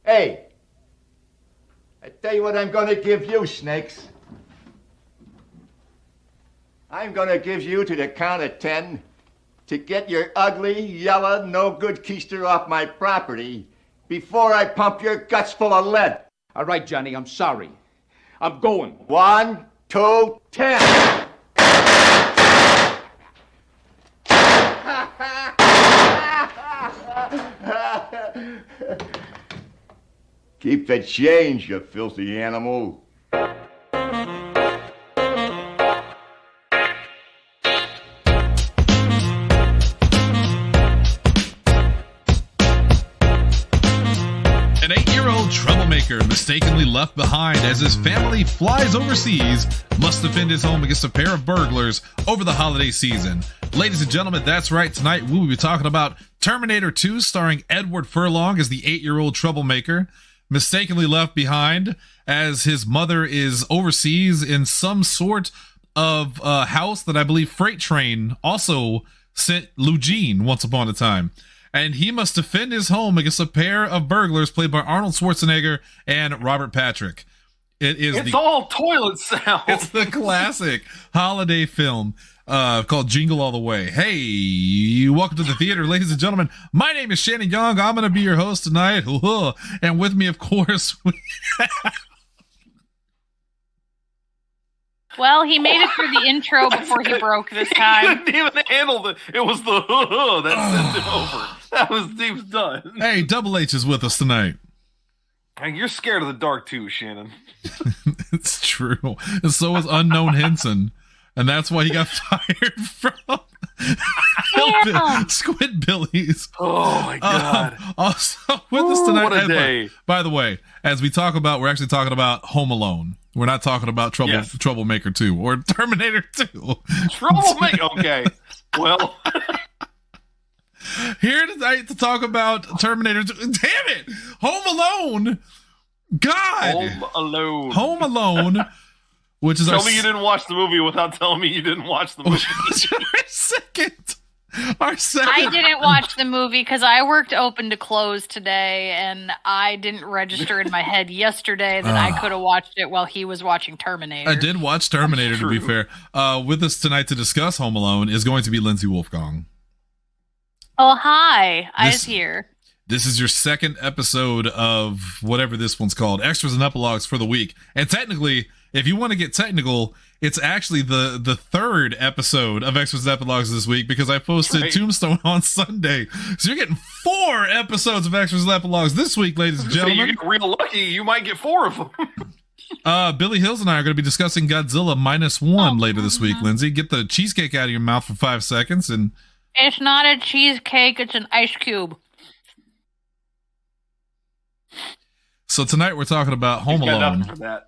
Hey, I tell you what I'm gonna give you, Snakes. I'm gonna give you to the count of 10 to get your ugly, yellow, no-good keister off my property before I pump your guts full of lead. All right, Johnny, I'm sorry. I'm going. 1, 2, 10. Keep the change, you filthy animal. An 8-year-old troublemaker mistakenly left behind as his family flies overseas must defend his home against a pair of burglars over the holiday season. Ladies and gentlemen, that's right. Tonight we will be talking about Terminator 2, starring Edward Furlong as the 8-year-old troublemaker mistakenly left behind as his mother is overseas in some sort of house that I believe Freight Train also sent Eugene once upon a time. And he must defend his home against a pair of burglars played by Arnold Schwarzenegger and Robert Patrick. It's all toilet sound. It's the classic holiday film called Jingle All the Way. Hey, welcome to the theater, ladies and gentlemen. My name is Shannon Young. I'm going to be your host tonight. And with me, of course, Well, he made it through the intro before he broke this time. He didn't even handle it. It was the that sent it over. That was deep done. Hey, Double H is with us tonight. Hey, you're scared of the dark too, Shannon. It's true. And so is Unknown Henson. And that's why he got fired from Squidbillies. Oh my God. Also with us tonight. What a day. By the way, as we talk about, we're actually talking about Home Alone. We're not talking about Troublemaker 2 or Terminator 2. Troublemaker. Okay. Well, here tonight to talk about Terminator 2. Damn it! Home Alone. God. Home Alone. Which is tell me you didn't watch the movie without telling me you didn't watch the movie. Our second. I didn't watch the movie because I worked open to close today, and I didn't register in my head yesterday that I could have watched it while he was watching Terminator. I did watch Terminator, to be fair. With us tonight to discuss Home Alone is going to be Lindsay Wolfgong. Oh, hi. I's here. This is your second episode of whatever this one's called, Extras and Epilogues for the week. And technically, if you want to get technical, it's actually the third episode of Extras and Epilogues this week because I posted Tombstone on Sunday. So you're getting 4 episodes of Extras and Epilogues this week, ladies and gentlemen. You get real lucky. You might get 4 of them. Billy Hills and I are going to be discussing Godzilla -1 later this week, Lindsay. Get the cheesecake out of your mouth for 5 seconds. And it's not a cheesecake, it's an ice cube. So tonight we're talking about Home Alone. For that.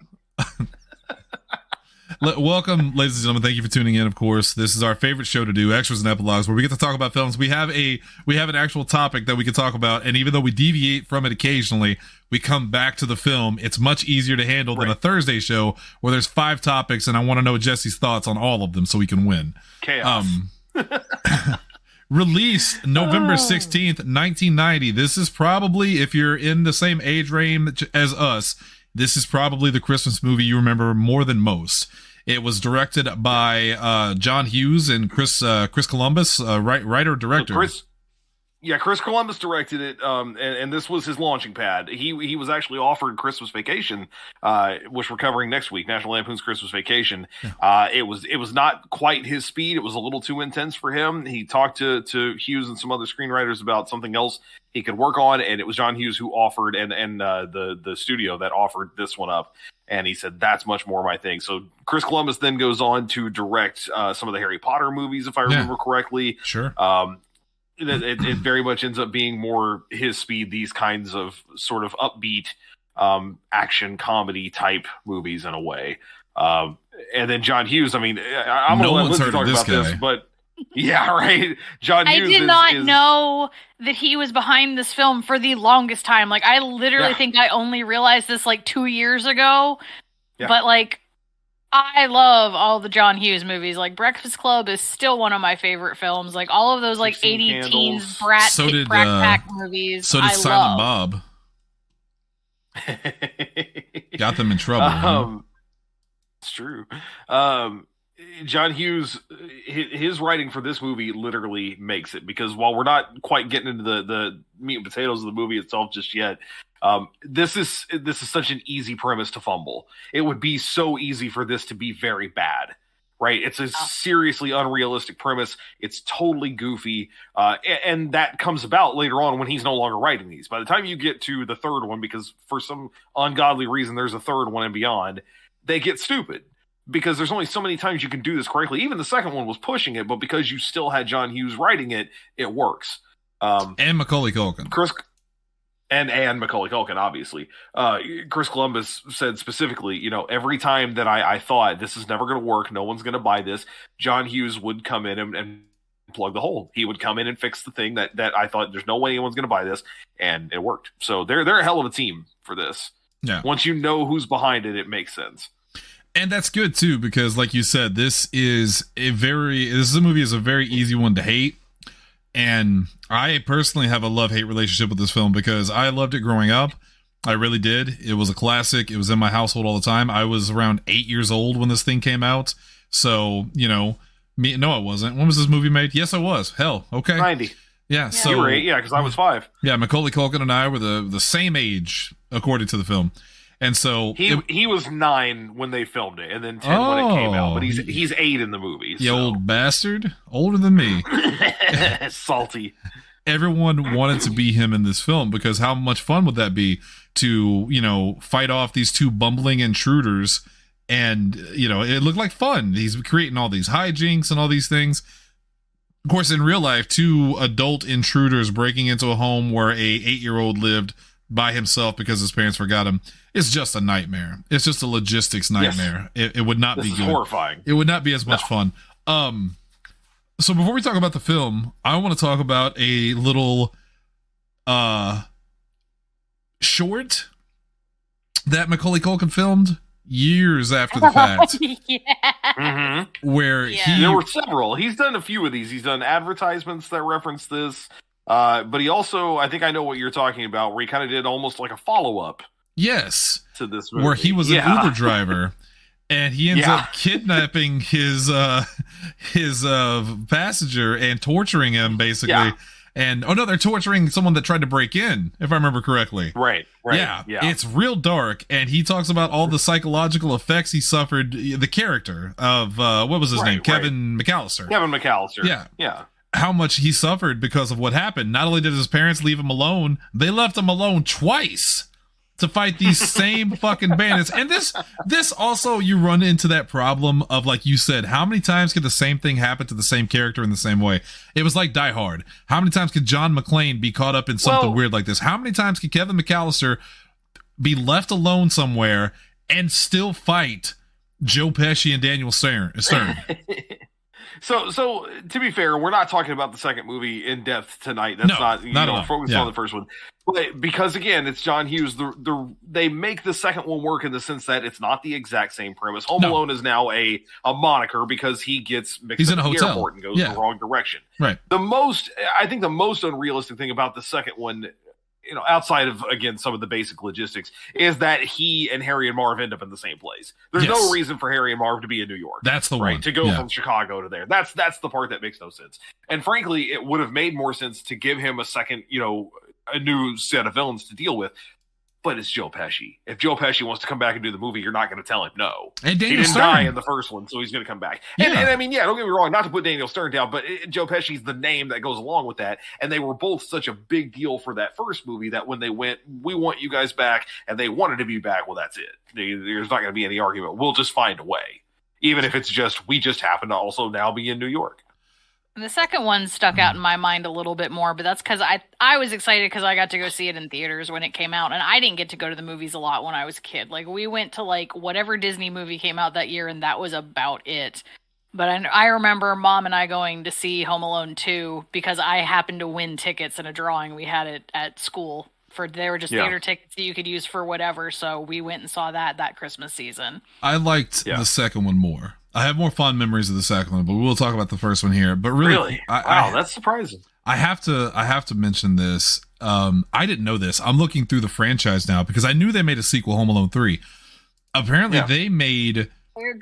Welcome, ladies and gentlemen. Thank you for tuning in. Of course, this is our favorite show to do, Extras and Epilogues, where we get to talk about films. We have an actual topic that we can talk about, and even though we deviate from it occasionally, we come back to the film. It's much easier to handle than a Thursday show where there's 5 topics, and I want to know Jesse's thoughts on all of them so we can win. Chaos. Released November 16th, 1990. This is probably, if you're in the same age range as us, this is probably the Christmas movie you remember more than most. It was directed by John Hughes and Chris Columbus, writer director. Chris Columbus directed it, and this was his launching pad. He was actually offered Christmas Vacation, which we're covering next week, National Lampoon's Christmas Vacation. It was not quite his speed. It was a little too intense for him. He talked to Hughes and some other screenwriters about something else he could work on, and it was John Hughes who offered, and the studio that offered this one up. And he said, that's much more my thing. So Chris Columbus then goes on to direct some of the Harry Potter movies, if I remember correctly. Sure. It very much ends up being more his speed, these kinds of sort of upbeat action comedy type movies in a way. And then John Hughes, I mean, I'm going to let Lindsay talk about this, but yeah, right. John Hughes I did not know that he was behind this film for the longest time. Like, I literally think I only realized this like 2 years ago. Yeah. But like, I love all the John Hughes movies. Like, Breakfast Club is still one of my favorite films. Like, all of those like 80 teens brat pack movies. So did Silent Bob. Got them in trouble. It's true. John Hughes, his writing for this movie literally makes it, because while we're not quite getting into the meat and potatoes of the movie itself just yet, this is such an easy premise to fumble. It would be so easy for this to be very bad, right? It's a seriously unrealistic premise. It's totally goofy, and that comes about later on when he's no longer writing these. By the time you get to the third one, because for some ungodly reason there's a third one and beyond, they get stupid. Because there's only so many times you can do this correctly. Even the second one was pushing it, but because you still had John Hughes writing it, it works. And Macaulay Culkin. And Macaulay Culkin, obviously. Chris Columbus said specifically, every time that I thought this is never going to work, no one's going to buy this, John Hughes would come in and plug the hole. He would come in and fix the thing that I thought there's no way anyone's going to buy this, and it worked. So they're a hell of a team for this. Yeah. Once you know who's behind it, it makes sense. And that's good too, because like you said, this movie is a very easy one to hate. And I personally have a love-hate relationship with this film because I loved it growing up. I really did. It was a classic. It was in my household all the time. I was around 8 years old when this thing came out. So, no, I wasn't. When was this movie made? Yes, I was. Hell, okay. 90. Yeah, so you were 8, because I was 5. Yeah, Macaulay Culkin and I were the same age, according to the film. And so he was 9 when they filmed it, and then 10 when it came out. But he's 8 in the movie. You old bastard, older than me. Salty. Everyone wanted to be him in this film because how much fun would that be to fight off these two bumbling intruders, and it looked like fun. He's creating all these hijinks and all these things. Of course, in real life, 2 adult intruders breaking into a home where a 8-year-old lived by himself because his parents forgot him. It's just a nightmare. It's just a logistics nightmare. Yes. It would not be good. Horrifying. It would not be as much fun. So before we talk about the film, I want to talk about a little short that Macaulay Culkin filmed years after the fact. Yeah. Mm-hmm. Where there were several. He's done a few of these. He's done advertisements that reference this. But he also, I think I know what you're talking about, where he kind of did almost like a follow-up. Yes. To this movie. Where he was an Uber driver, and he ends up kidnapping his passenger and torturing him, basically. Yeah. And, they're torturing someone that tried to break in, if I remember correctly. Right. Yeah, it's real dark, and he talks about all the psychological effects he suffered, the character of, what was his name? Kevin McAllister. Kevin McAllister. Yeah. How much he suffered because of what happened. Not only did his parents leave him alone, they left him alone twice to fight these same fucking bandits. And this also, you run into that problem of, like you said, how many times could the same thing happen to the same character in the same way? It was like Die Hard. How many times could John McClane be caught up in something weird like this? How many times could Kevin McAllister be left alone somewhere and still fight Joe Pesci and Daniel Stern? So to be fair, we're not talking about the second movie in depth tonight. That's not focused on the first one. But because again, it's John Hughes. They make the second one work in the sense that it's not the exact same premise. Home Alone is now a moniker because he gets mixed up at the airport and goes in the wrong direction. Right. I think the most unrealistic thing about the second one, outside of, again, some of the basic logistics, is that he and Harry and Marv end up in the same place. There's no reason for Harry and Marv to be in New York. That's the one. To go from Chicago to there. That's the part that makes no sense. And frankly, it would have made more sense to give him a second, a new set of villains to deal with. But it's Joe Pesci. If Joe Pesci wants to come back and do the movie, you're not going to tell him no. And Daniel he didn't Stern die in the first one, so he's going to come back. And I mean, don't get me wrong, not to put Daniel Stern down, but Joe Pesci's the name that goes along with that. And they were both such a big deal for that first movie that when they went, we want you guys back, and they wanted to be back, well, that's it. There's not going to be any argument. We'll just find a way. Even if it's just, we just happen to also now be in New York. The second one stuck out in my mind a little bit more, but that's because I was excited because I got to go see it in theaters when it came out, and I didn't get to go to the movies a lot when I was a kid. Like, we went to, whatever Disney movie came out that year, and that was about it. But I remember Mom and I going to see Home Alone 2 because I happened to win tickets in a drawing we had it at school. They were just theater tickets that you could use for whatever, so we went and saw that Christmas season. I liked the second one more. I have more fond memories of the second one, but we'll talk about the first one here. But really, wow, that's surprising. I have to mention this. I didn't know this. I'm looking through the franchise now because I knew they made a sequel, Home Alone 3. Apparently, they made.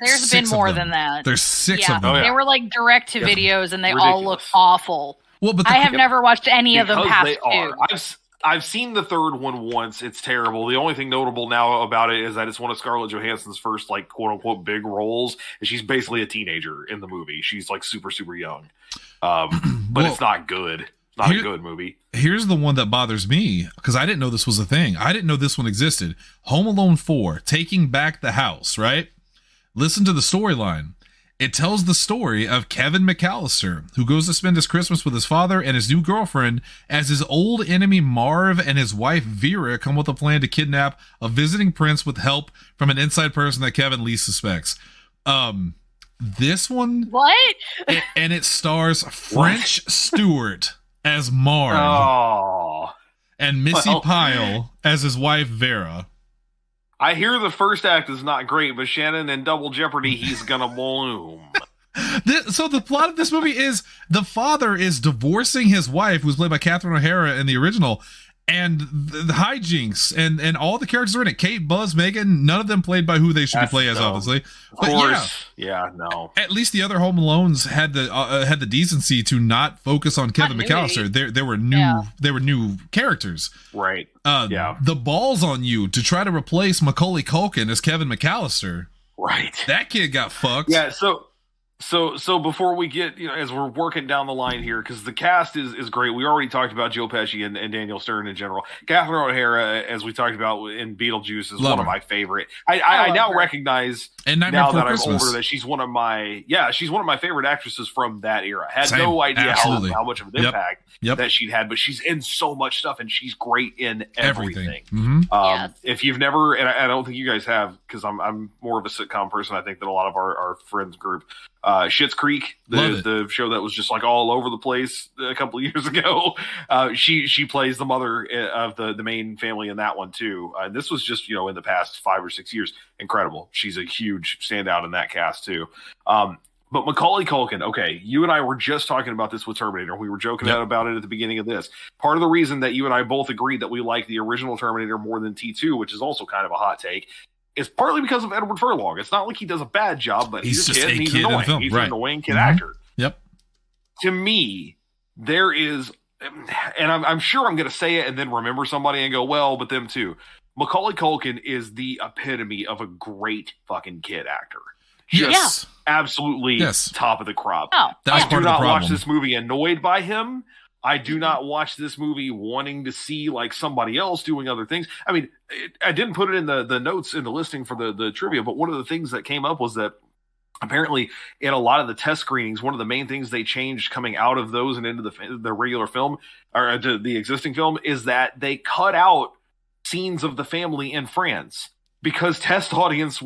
There's been more than that. There's 6 of them. They were like direct to videos, and they all look awful. Well, but I have never watched any of them past 2. I've seen the third one once. It's terrible. The only thing notable now about it is that it's one of Scarlett Johansson's first, like, quote unquote big roles, and she's basically a teenager in the movie. She's like super, super young. But it's not good. It's not a good movie. Here's the one that bothers me, because I didn't know this was a thing. I didn't know this one existed. Home Alone 4, Taking Back the House, right? Listen to the storyline. It tells the story of Kevin McAllister, who goes to spend his Christmas with his father and his new girlfriend, as his old enemy Marv and his wife Vera come with a plan to kidnap a visiting prince with help from an inside person that Kevin least suspects. This one... What? And it stars French Stewart as Marv. Oh. And Missy Pyle as his wife Vera. I hear the first act is not great, but Shannon in Double Jeopardy, he's gonna bloom. So the plot of this movie is the father is divorcing his wife, who's played by Catherine O'Hara in the original, and the hijinks and all the characters are in it. Kate, Buzz, Megan, none of them played by who they should be played as, obviously. Of course, no. At least the other Home Alones had the decency to not focus on Kevin McAllister. There were new characters, right? The balls on you to try to replace Macaulay Culkin as Kevin McAllister. Right, that kid got fucked. Yeah, So before we get, as we're working down the line here, because the cast is great. We already talked about Joe Pesci and Daniel Stern in general. Catherine O'Hara, as we talked about in Beetlejuice, is one of my favorite. I now recognize, now that I'm older, that she's one of my favorite actresses from that era. Had no idea how much of an impact that she'd had, but she's in so much stuff and she's great in everything. Mm-hmm. If you've never, and I don't think you guys have, because I'm more of a sitcom person, I think, than a lot of our friends group. Schitt's Creek, the show that was just like all over the place a couple of years ago. She plays the mother of the main family in that one too. This was just, in the past 5 or 6 years, incredible. She's a huge standout in that cast too. But Macaulay Culkin, okay, you and I were just talking about this with Terminator. We were joking about it at the beginning of this. Part of the reason that you and I both agreed that we like the original Terminator more than T2, which is also kind of a hot take, is partly because of Edward Furlong. It's not like he does a bad job, but he's a kid and he's annoying. He's an annoying kid actor. Yep. To me, there is, and I'm sure I'm going to say it and then remember somebody and go, well, but them too. Macaulay Culkin is the epitome of a great fucking kid actor. Just absolutely top of the crop. Oh, I do not watch this movie annoyed by him. I do not watch this movie wanting to see like somebody else doing other things. I mean, I didn't put it in the notes in the listing for the trivia, but one of the things that came up was that apparently in a lot of the test screenings, one of the main things they changed coming out of those and into the regular film or the existing film is that they cut out scenes of the family in France because test audiences'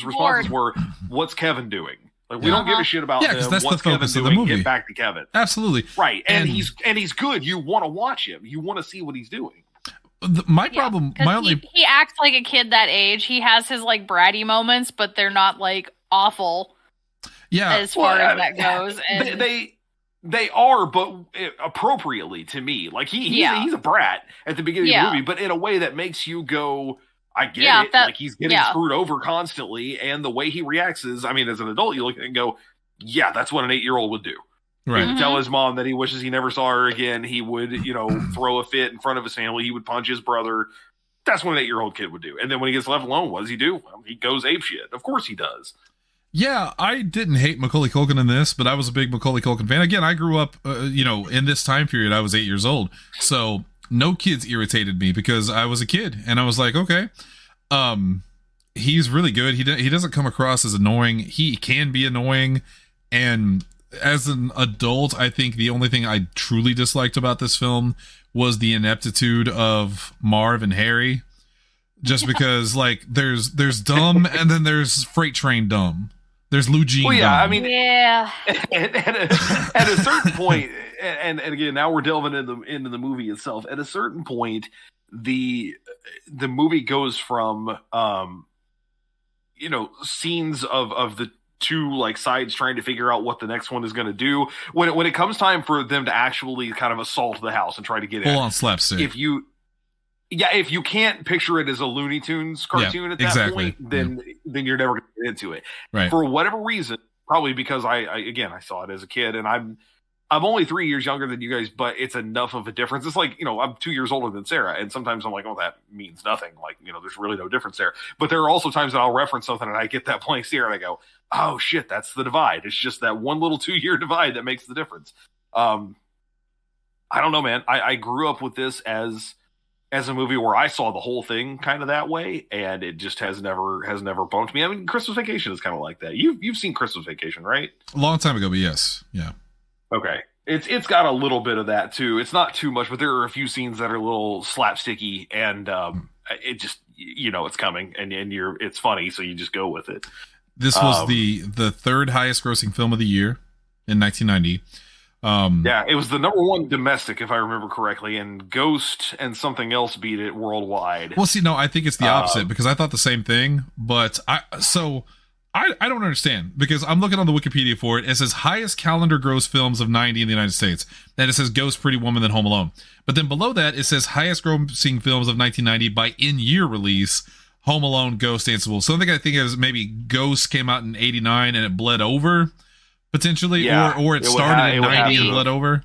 responses were, "What's Kevin doing?" Like, we don't give a shit about him. That's what's the focus Kevin of the doing? movie. Get back to Kevin. Absolutely. Right. And he's good. You want to watch him. You want to see what he's doing. My problem, he acts like a kid that age. He has his like bratty moments, but they're not like awful. Yeah. As far as that goes. And they are, but appropriately to me. Like he's a brat at the beginning of the movie, but in a way that makes you go, I get it. Like he's getting screwed over constantly, and the way he reacts is, I mean, as an adult, you look at it and go, yeah, that's what an 8-year-old would do. Right. He would tell his mom that he wishes he never saw her again. He would, throw a fit in front of his family. He would punch his brother. That's what an 8-year-old kid would do. And then when he gets left alone, what does he do? Well, he goes apeshit. Of course he does. Yeah, I didn't hate Macaulay Culkin in this, but I was a big Macaulay Culkin fan. Again, I grew up, in this time period. I was 8 years old. So no kids irritated me because I was a kid. And I was like, okay. He's really good. He doesn't come across as annoying. He can be annoying, and as an adult, I think the only thing I truly disliked about this film was the ineptitude of Marv and Harry. Just because, like, there's dumb, and then there's freight train dumb. There's Lou Jean. Well, yeah, dumb. I mean, at a certain point, and again, now we're delving into the movie itself. At a certain point, the movie goes from scenes of the two like sides trying to figure out what the next one is going to do. When it comes time for them to actually kind of assault the house and try to get in, full on slapstick. If you can't picture it as a Looney Tunes cartoon at that point, then you're never going to get into it. Right. For whatever reason, probably because I saw it as a kid, and I'm only 3 years younger than you guys, but it's enough of a difference. It's like, I'm 2 years older than Sarah, and sometimes I'm like, oh, that means nothing. Like, there's really no difference there. But there are also times that I'll reference something and I get that blank stare and I go, oh shit, that's the divide. It's just that one little 2-year divide that makes the difference. I don't know, man. I grew up with this as a movie where I saw the whole thing kind of that way, and it just has never bumped me. I mean, Christmas Vacation is kind of like that. You've seen Christmas Vacation, right? A long time ago, but yes. Yeah. Okay. It's got a little bit of that too. It's not too much, but there are a few scenes that are a little slapsticky, and it just it's coming, and it's funny, so you just go with it. This was the third highest grossing film of the year in 1990. Yeah, it was the number one domestic, if I remember correctly, and Ghost and something else beat it worldwide. Well, see, no, I think it's the opposite, because I thought the same thing, but I don't understand, because I'm looking on the Wikipedia for it. It says highest calendar gross films of 90 in the United States. Then it says Ghost, Pretty Woman, then Home Alone. But then below that, it says highest grossing films of 1990 by in-year release, Home Alone, Ghost, Danceable. So I think it was maybe Ghost came out in 89 and it bled over, potentially, or it started in 90 and bled over.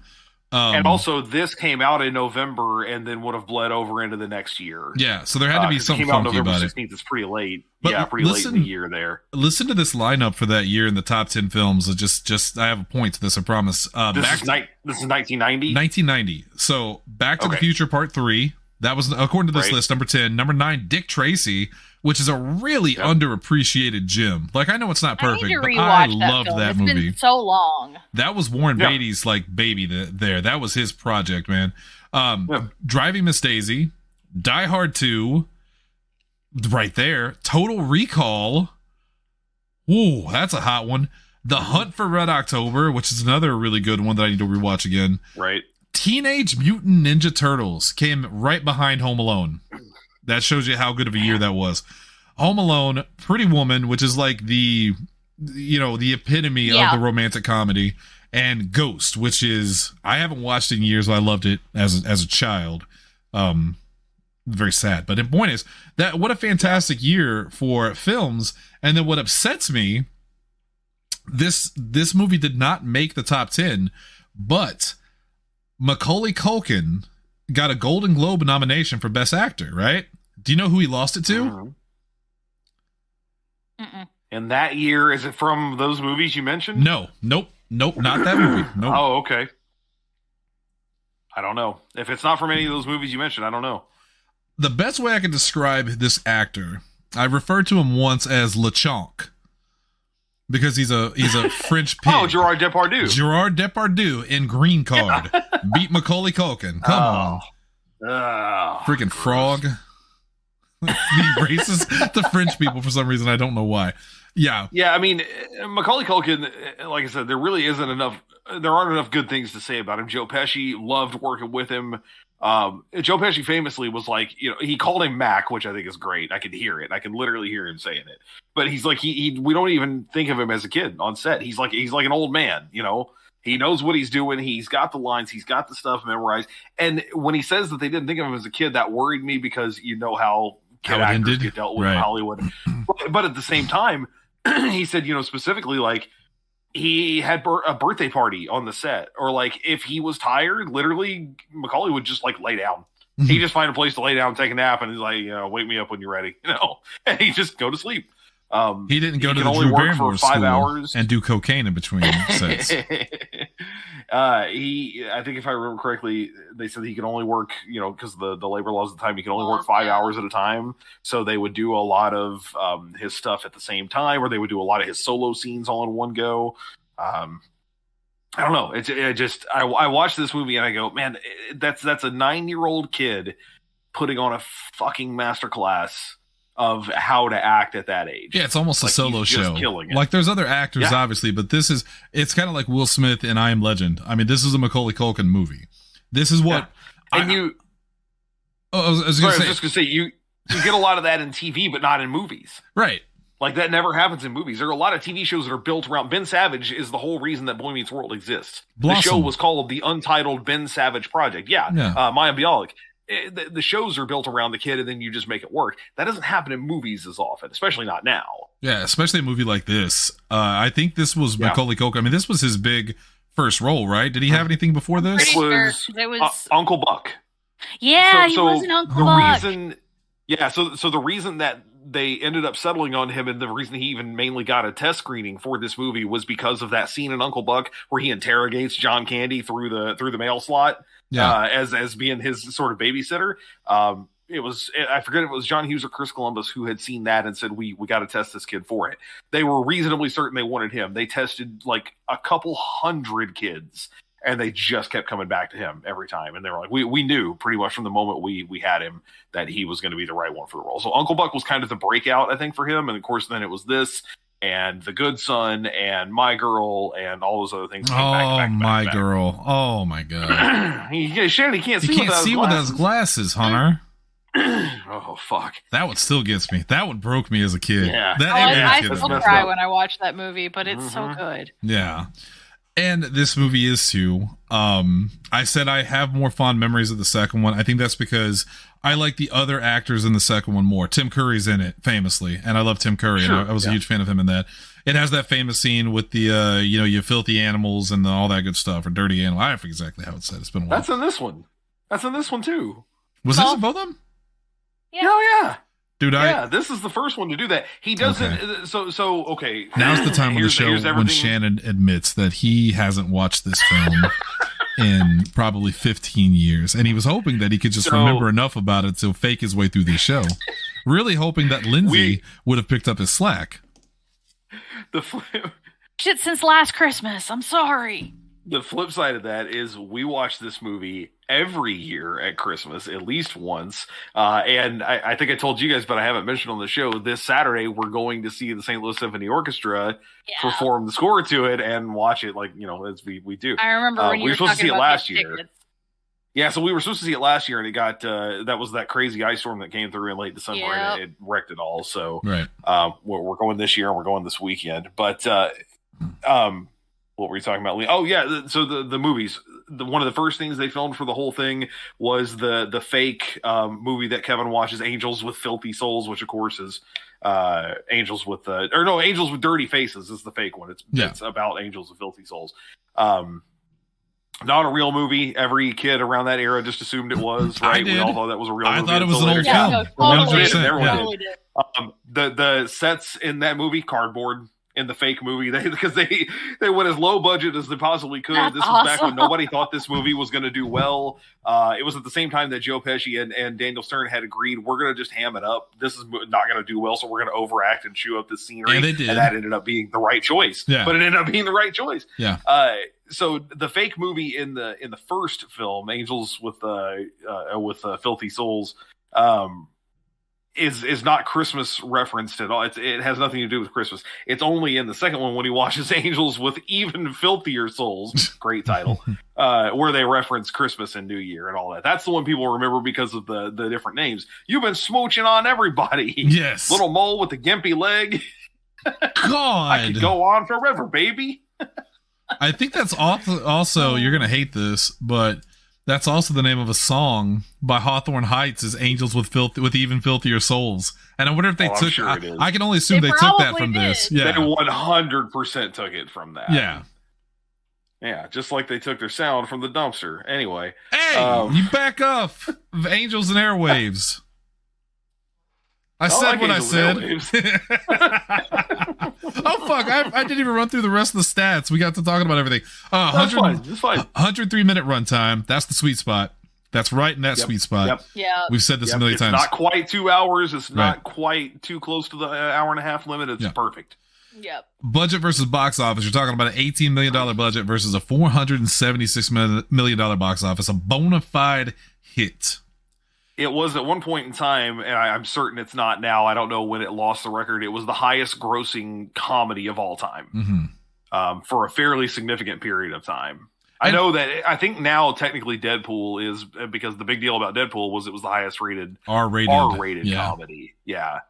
And also, this came out in November and then would have bled over into the next year. Yeah, so there had to be something funky about it. 16th. It's pretty late. But pretty late in the year there. Listen to this lineup for that year in the top 10 films. Just I have a point to this, I promise. This is 1990? 1990. So, Back to the Future Part 3. That was, according to this list, number 10. Number 9, Dick Tracy, which is a really underappreciated gem. Like, I know it's not perfect, but I loved that movie. It's been so long. That was Warren Beatty's baby there. That was his project, man. Driving Miss Daisy, Die Hard 2, right there. Total Recall. Ooh, that's a hot one. The Hunt for Red October, which is another really good one that I need to rewatch again. Right. Teenage Mutant Ninja Turtles came right behind Home Alone. That shows you how good of a year that was. Home Alone, Pretty Woman, which is like the epitome of the romantic comedy, and Ghost, which is, I haven't watched it in years, but I loved it as a child. Very sad. But the point is that what a fantastic year for films. And then what upsets me, this movie did not make the top 10, but Macaulay Culkin got a Golden Globe nomination for Best Actor, right? Do you know who he lost it to? And that year, is it from those movies you mentioned? No. Nope, not that movie. Nope. Oh, okay. I don't know. If it's not from any of those movies you mentioned, I don't know. The best way I can describe this actor, I referred to him once as LeChonk, because he's a French pig. Oh, Gerard Depardieu. Gerard Depardieu in Green Card beat Macaulay Culkin. Come on. Freaking frog. He races the French people for some reason. I don't know why. Yeah. Yeah, I mean, Macaulay Culkin, like I said, there really isn't enough. There aren't enough good things to say about him. Joe Pesci, loved working with him. Joe Pesci famously was like, he called him Mac, which I think is great. I could hear it. I can literally hear him saying it. But he's like, we don't even think of him as a kid on set. He's like an old man, He knows what he's doing. He's got the lines. He's got the stuff memorized. And when he says that they didn't think of him as a kid, that worried me, because how kid actors get dealt with in Hollywood. But at the same time, he said, specifically, like, he had a birthday party on the set, or like if he was tired, literally Macaulay would just like lay down. Mm-hmm. He'd just find a place to lay down, take a nap, and he's like, wake me up when you're ready, and he just go to sleep. He didn't go to the Drew Barrymore school and do cocaine in between sets. I think if I remember correctly, they said he could only work, because the labor laws at the time, he could only work 5 hours at a time. So they would do a lot of his stuff at the same time, or they would do a lot of his solo scenes all in one go. I don't know. I watched this movie and I go, man, that's a 9-year-old kid putting on a fucking masterclass of how to act at that age. Yeah, it's almost a solo show. Like, there's other actors, obviously, but it's kind of like Will Smith in I Am Legend. I mean, this is a Macaulay Culkin movie. This is what... I was just going to say, you get a lot of that in TV, but not in movies. Right. Like, that never happens in movies. There are a lot of TV shows that are built around... Ben Savage is the whole reason that Boy Meets World exists. Blossom. The show was called The Untitled Ben Savage Project. Yeah. Maya Bialik. The shows are built around the kid, and then you just make it work. That doesn't happen in movies as often, especially not now. Yeah, especially a movie like this. I think this was Macaulay Culkin. I mean, this was his big first role, right? Did he have anything before this? It was Uncle Buck. Yeah, he was an Uncle Buck. So the reason that they ended up settling on him, and the reason he even mainly got a test screening for this movie, was because of that scene in Uncle Buck where he interrogates John Candy through the mail slot, as being his sort of babysitter. I forget if it was John Hughes or Chris Columbus who had seen that and said, we got to test this kid for it. They were reasonably certain they wanted him. They tested like a couple hundred kids, and they just kept coming back to him every time. And they were like, we knew pretty much from the moment we had him that he was going to be the right one for the role. So Uncle Buck was kind of the breakout, I think, for him. And of course, then it was this and The Good Son and My Girl and all those other things. My Girl. Oh my God. He can't see without his glasses, Hunter. Oh, fuck. That one still gets me. That one broke me as a kid. Yeah. I still cry when I watch that movie, but it's so good. Yeah. And this movie is too. I said I have more fond memories of the second one. I think that's because I like the other actors in the second one more. Tim Curry's in it, famously, and I love Tim Curry. Sure, and I was a huge fan of him in that. It has that famous scene with the, you filthy animals and all that good stuff, or dirty animal. I forget exactly how it's said. It's been a while. That's in this one. That's in this one too. Was this in both of them? Yeah. Oh yeah. Dude, this is the first one to do that. He doesn't. Okay. Okay. Now's the time on the show when Shannon admits that he hasn't watched this film in probably 15 years, and he was hoping that he could just remember enough about it to fake his way through the show. Really hoping that Lindsay would have picked up his slack. Shit, since last Christmas. I'm sorry. The flip side of that is we watch this movie every year at Christmas, at least once. And I think I told you guys, but I haven't mentioned on the show, this Saturday we're going to see the St. Louis Symphony Orchestra perform the score to it and watch it as we do. I remember when you were supposed to see it last year. Tickets. Yeah, so we were supposed to see it last year, and it got that was that crazy ice storm that came through in late December, and it wrecked it all. So we're going this year, and we're going this weekend. But what were you talking about, Lee? Oh, yeah. So the movies, one of the first things they filmed for the whole thing was the fake movie that Kevin watches, Angels with Filthy Souls, which of course is Angels with Dirty Faces is the fake one. It's about Angels with Filthy Souls. Not a real movie. Every kid around that era just assumed it was, right? We all thought that was a real movie. I thought it was an old film. Everyone did. The sets in that movie, cardboard. In the fake movie, because they went as low budget as they possibly could. That's this was back when nobody thought this movie was going to do well. It was at the same time that Joe Pesci and Daniel Stern had agreed, we're going to just ham it up. This is not going to do well, so we're going to overact and chew up the scenery. And they did. And that ended up being the right choice. Yeah. But it ended up being the right choice. Yeah. So the fake movie in the first film, Angels with Filthy Souls, is not Christmas referenced at all. It has nothing to do with Christmas. It's only in the second one when he watches Angels with Even Filthier Souls, great title, where they reference Christmas and New Year and all that. That's the one people remember because of the different names. You've been smooching on everybody. Yes. Little mole with the gimpy leg. God. I could go on forever, baby. I think that's also, you're going to hate this, but that's also the name of a song by Hawthorne Heights is Angels with Even Filthier Souls. And I wonder if they took sure I can only assume they took that from this. Yeah. They 100% took it from that. Yeah. Yeah, just like they took their sound from the dumpster. Anyway. Hey, you back up of Angels and Airwaves. I said what I said. Oh, fuck. I didn't even run through the rest of the stats. We got to talking about everything. That's fine. 103-minute runtime. That's the sweet spot. That's right in that sweet spot. Yep. Yeah. We've said this a million times. It's not quite 2 hours. It's not quite too close to the hour and a half limit. It's perfect. Yep. Budget versus box office. You're talking about an $18 million budget versus a $476 million box office. A bona fide hit. It was at one point in time, and I'm certain it's not now. I don't know when it lost the record. It was the highest grossing comedy of all time for a fairly significant period of time. I know that I think now technically Deadpool is, because the big deal about Deadpool was it was the highest rated R-rated comedy. Yeah.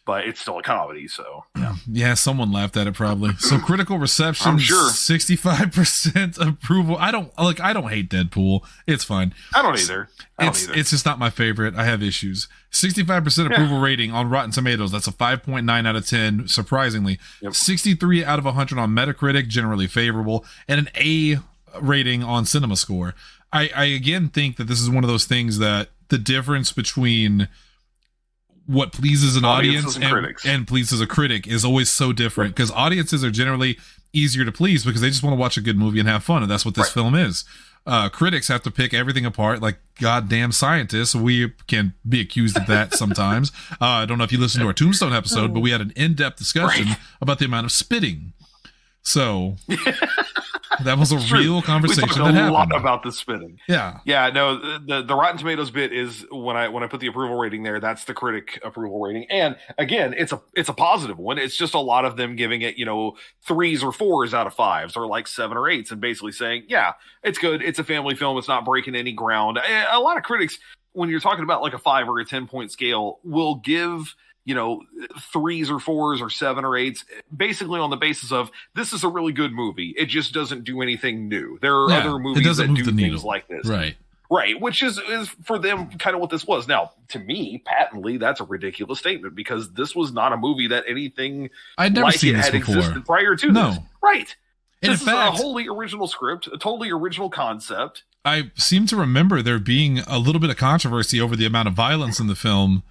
but it's still a comedy. So yeah, someone laughed at it probably. So critical reception, I'm sure 65% approval. I don't hate Deadpool. It's fine. I don't either. It's just not my favorite. I have issues. 65% approval rating on Rotten Tomatoes. That's a 5.9 out of 10, surprisingly. 63 out of 100 on Metacritic, generally favorable, and an A rating on CinemaScore. I again think that this is one of those things that the difference between what pleases an audience and pleases a critic is always so different, because audiences are generally easier to please because they just want to watch a good movie and have fun, and that's what this film is. Critics have to pick everything apart like goddamn scientists. We can be accused of that sometimes. I don't know if you listened to our Tombstone episode, but we had an in-depth discussion about the amount of spitting. So that was a real conversation. We talked a lot about the spitting. Yeah. No, the Rotten Tomatoes bit is when I put the approval rating there. That's the critic approval rating, and again, it's a positive one. It's just a lot of them giving it 3s or 4s out of 5s, or like 7 or 8s, and basically saying, yeah, it's good. It's a family film. It's not breaking any ground. A lot of critics, when you're talking about like a 5 or a 10-point scale, will give 3s or 4s or 7 or 8s, basically on the basis of this is a really good movie. It just doesn't do anything new. There are other movies that do things like this. Right. Which is for them kind of what this was. Now, to me, patently, that's a ridiculous statement, because this was not a movie that anything I'd never seen this before. Existed prior to this. Right. And this in fact, is a wholly original script, a totally original concept. I seem to remember there being a little bit of controversy over the amount of violence in the film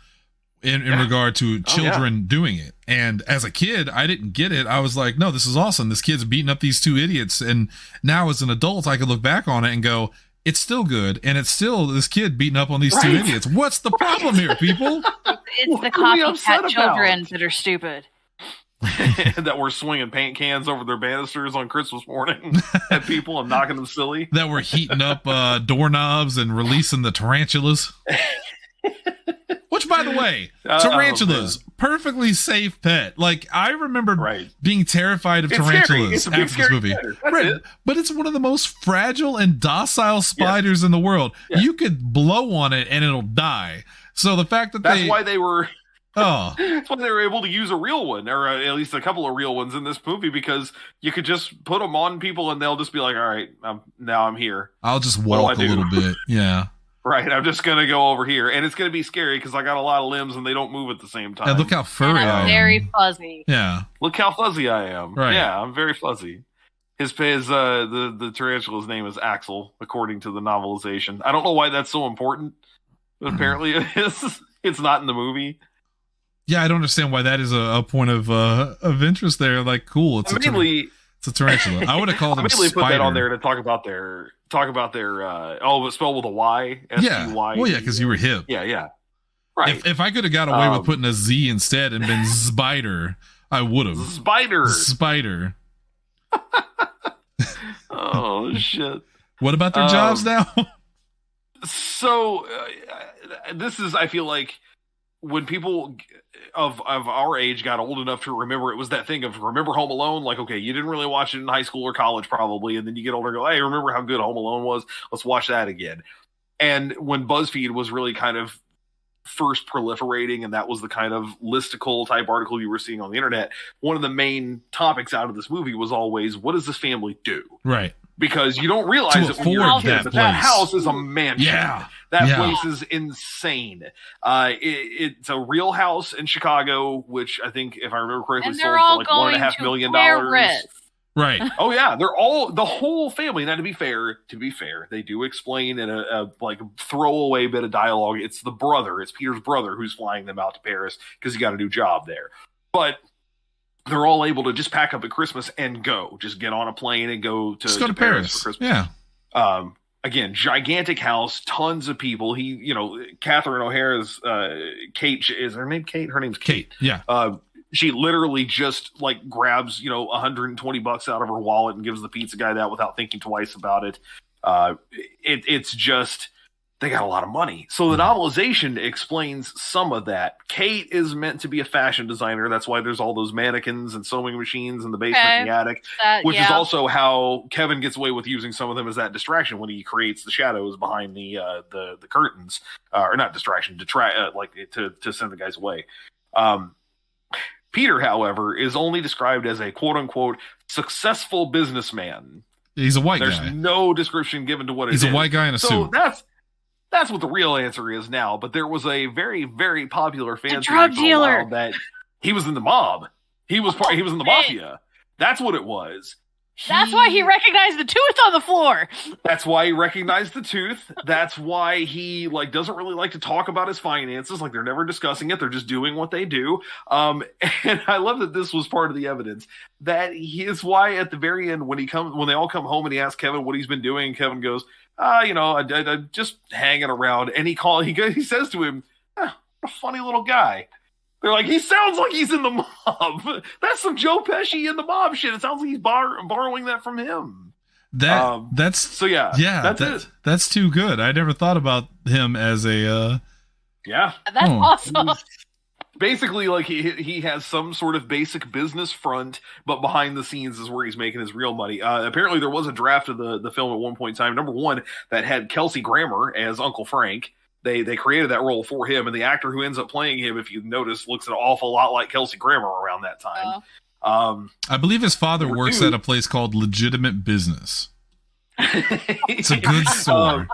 in regard to children doing it. And as a kid, I didn't get it. I was like, no, this is awesome. This kid's beating up these 2 idiots. And now as an adult, I could look back on it and go, it's still good. And it's still this kid beating up on these 2 idiots. What's the problem here, people? It's the copycat children that are stupid. That were swinging paint cans over their banisters on Christmas morning at people and knocking them silly. That were heating up doorknobs and releasing the tarantulas. Which, by the way, tarantulas, perfectly safe pet. Like, I remember being terrified of tarantulas after this movie. But it's one of the most fragile and docile spiders in the world. You could blow on it and it'll die. So the fact that that's why they were able to use a real one, or at least a couple of real ones in this movie, because you could just put them on people and they'll just be like, all right, now I'm here. I'll just walk a little bit. Yeah. Right, I'm just going to go over here. And it's going to be scary because I got a lot of limbs and they don't move at the same time. And look how furry I am. Very fuzzy. Yeah. Look how fuzzy I am. Right. Yeah, I'm very fuzzy. The tarantula's name is Axel, according to the novelization. I don't know why that's so important, but apparently it is. It's not in the movie. Yeah, I don't understand why that is a point of interest there. Like, cool. It's a tarantula. I would have called them spider. Put that on there to talk about their but spelled with a Y. S-E-Y. Well, yeah, because you were hip. Yeah. Right. If I could have got away with putting a Z instead and been Spider, I would have. Spider. Oh shit! What about their jobs now? So this is, I feel like, when people of our age got old enough to remember, it was that thing of remember Home Alone. Like, okay, you didn't really watch it in high school or college probably, and then you get older and go, hey, remember how good Home Alone was? Let's watch that again. And when BuzzFeed was really kind of first proliferating, and that was the kind of listicle type article you were seeing on the internet, one of the main topics out of this movie was always, what does this family do? Right. Because you don't realize it when you're a kid, that house is a mansion. Yeah. That place is insane. It's a real house in Chicago, which I think, if I remember correctly, sold for like $1.5 million. Right. Oh yeah, they're all the whole family. Now, to be fair, they do explain in a like throwaway bit of dialogue. It's the brother. It's Peter's brother who's flying them out to Paris because he got a new job there. But they're all able to just pack up at Christmas and go. Just get on a plane and go to Paris for Christmas. Yeah. Again, gigantic house, tons of people. Catherine O'Hara's Kate, is her name Kate? Her name's Kate. Yeah. She literally just like grabs, $120 out of her wallet and gives the pizza guy that without thinking twice about it. It's just, they got a lot of money. So the novelization explains some of that. Kate is meant to be a fashion designer. That's why there's all those mannequins and sewing machines in the basement and the attic, which is also how Kevin gets away with using some of them as that distraction when he creates the shadows behind the curtains, or not distraction, to send the guys away. Peter, however, is only described as a quote-unquote successful businessman. He's a white There's guy. no description given to what it is. He's a white guy in a suit. That's what the real answer is now. But there was a very, very popular fan drug dealer that he was in the mob. He was in the mafia. That's what it was. That's why he recognized the tooth on the floor. That's why he recognized the tooth. That's why he doesn't really like to talk about his finances. Like, they're never discussing it. They're just doing what they do. And I love that this was part of the evidence. That is why at the very end, when they all come home and he asks Kevin what he's been doing, Kevin goes, I'm just hanging around. And he says to him, what a funny little guy. They're like, he sounds like he's in the mob. That's some Joe Pesci in the mob shit. It sounds like he's borrowing that from him. That's it. That's too good. I never thought about him as a. Yeah, that's awesome. Basically, like he has some sort of basic business front, but behind the scenes is where he's making his real money. Apparently, there was a draft of the film at one point in time. Number one, that had Kelsey Grammer as Uncle Frank. They created that role for him, and the actor who ends up playing him, if you notice, looks an awful lot like Kelsey Grammer around that time. I believe his father works at a place called Legitimate Business. It's a good story.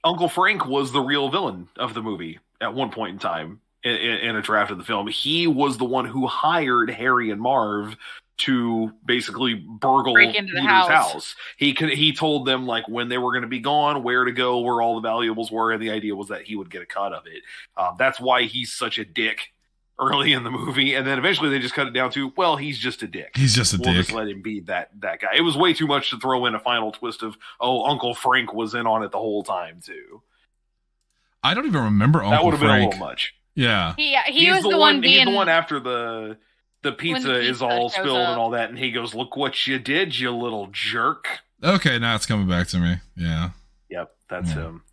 Uncle Frank was the real villain of the movie at one point in time in a draft of the film. He was the one who hired Harry and Marv to basically break into the house. He told them like when they were going to be gone, where to go, where all the valuables were, and the idea was that he would get a cut of it. That's why he's such a dick early in the movie, and then eventually they just cut it down to, well, he's just a dick. He's just a dick. Just let him be that guy. It was way too much to throw in a final twist of, Uncle Frank was in on it the whole time too. I don't even remember Uncle Frank. That would have been a little much. Yeah. He was the one being... He's the one after the pizza is all spilled and all that, and he goes, "Look what you did, you little jerk." Okay, now it's coming back to me. Yeah. Yep, that's him.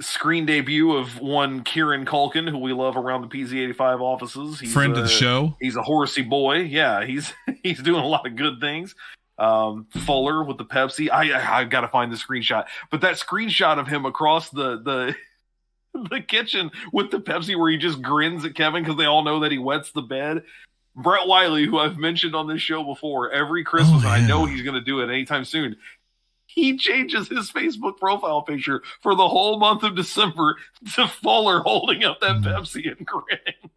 Screen debut of one Kieran Culkin, who we love around the PZ85 offices. He's friend of the show. He's a horsey boy. Yeah, he's doing a lot of good things. Fuller with the Pepsi. I got to find the screenshot, but that screenshot of him across the kitchen with the Pepsi where he just grins at Kevin because they all know that he wets the bed. Brett Wiley, who I've mentioned on this show before, every Christmas, I know he's going to do it anytime soon. He changes his Facebook profile picture for the whole month of December to Fuller holding up that Pepsi and grinning.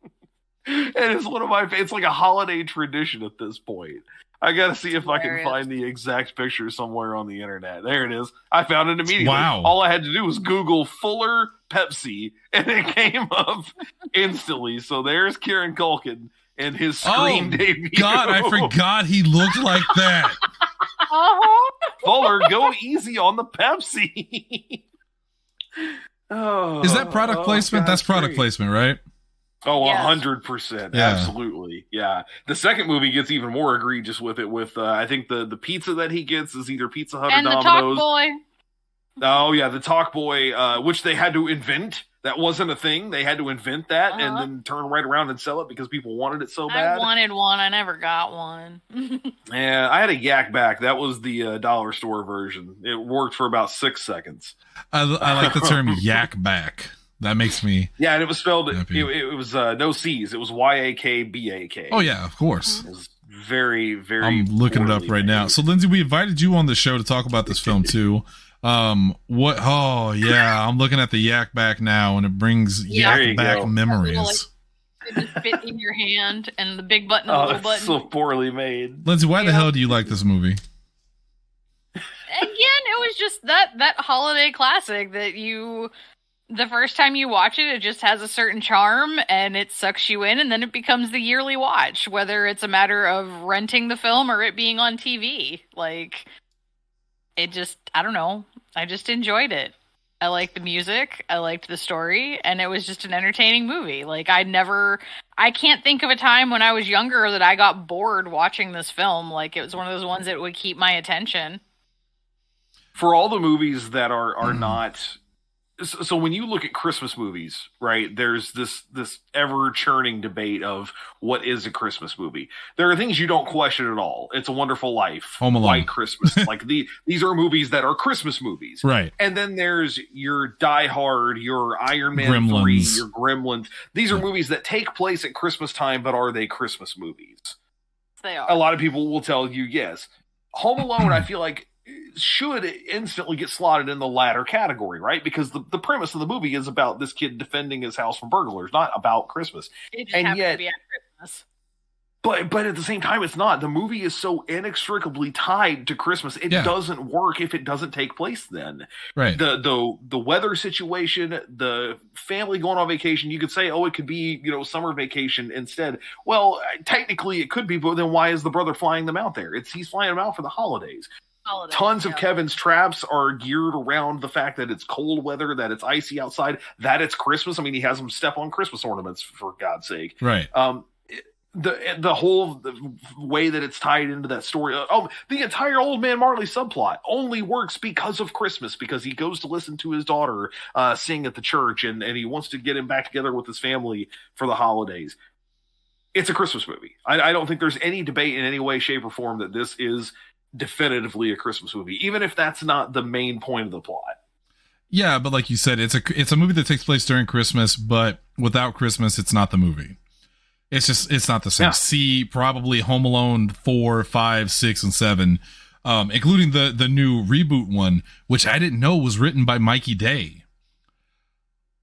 And it's one of my it's like a holiday tradition at this point. I got to see if I can find the exact picture somewhere on the internet. There it is. I found it immediately. Wow. All I had to do was Google Fuller Pepsi, and it came up instantly. So there's Kieran Culkin and his screen debut. God, I forgot he looked like that. Fuller, go easy on the Pepsi. Is that product placement? That's product placement, right? Oh, 100%. Yeah. Absolutely. Yeah. The second movie gets even more egregious with it. With I think the pizza that he gets is either Pizza Hut and or Domino's. And the Talk Boy. Oh, yeah, the Talk Boy, which they had to invent. That wasn't a thing. They had to invent that and then turn right around and sell it because people wanted it so bad. I wanted one. I never got one. Yeah, I had a Yak Back. That was the dollar store version. It worked for about 6 seconds. I like the term Yak Back. That makes me... Yeah, and it was spelled... It was no C's. It was YAKBAK. Oh, yeah, of course. It was very, very... I'm looking it up right now. So, Lindsay, we invited you on the show to talk about this film, too. What? Oh yeah, I'm looking at the Yak Back now, and it brings Yak Back memories. Little, just fit in your hand, and the big button, and the little button. So poorly made. Lindsay, why the hell do you like this movie? Again, it was just that holiday classic that the first time you watch it, it just has a certain charm, and it sucks you in, and then it becomes the yearly watch, whether it's a matter of renting the film or it being on TV. Like, it just, I don't know. I just enjoyed it. I liked the music. I liked the story. And it was just an entertaining movie. Like, I can't think of a time when I was younger that I got bored watching this film. Like, it was one of those ones that would keep my attention. For all the movies that are not So when you look at Christmas movies, right, there's this ever churning debate of what is a Christmas movie. There are things you don't question at all. It's a Wonderful Life, Home Alone, White Christmas. Like these are movies that are Christmas movies, right? And then there's your Die Hard, your Iron Man Gremlins. 3, your Gremlins. These are movies that take place at Christmas time, but are they Christmas movies? They are. A lot of people will tell you yes. Home Alone, I feel like, should instantly get slotted in the latter category, right? Because the premise of the movie is about this kid defending his house from burglars, not about Christmas. It just happens to be at Christmas. But at the same time, it's not. The movie is so inextricably tied to Christmas. It doesn't work if it doesn't take place then. Right. The weather situation, the family going on vacation, you could say, oh, it could be, summer vacation instead. Well, technically it could be, but then why is the brother flying them out there? He's flying them out for the holidays. Tons of Kevin's traps are geared around the fact that it's cold weather, that it's icy outside, that it's Christmas. I mean, he has them step on Christmas ornaments, for God's sake. Right. The whole way that it's tied into that story. The entire Old Man Marley subplot only works because of Christmas, because he goes to listen to his daughter sing at the church, and he wants to get him back together with his family for the holidays. It's a Christmas movie. I don't think there's any debate in any way, shape, or form that this is definitively a Christmas movie, even if that's not the main point of the plot. Yeah, but like you said, it's a movie that takes place during Christmas, but without Christmas, it's not the movie. It's not the same. Yeah. See, probably Home Alone 4, 5, 6, and 7, including the new reboot one, which I didn't know was written by Mikey Day.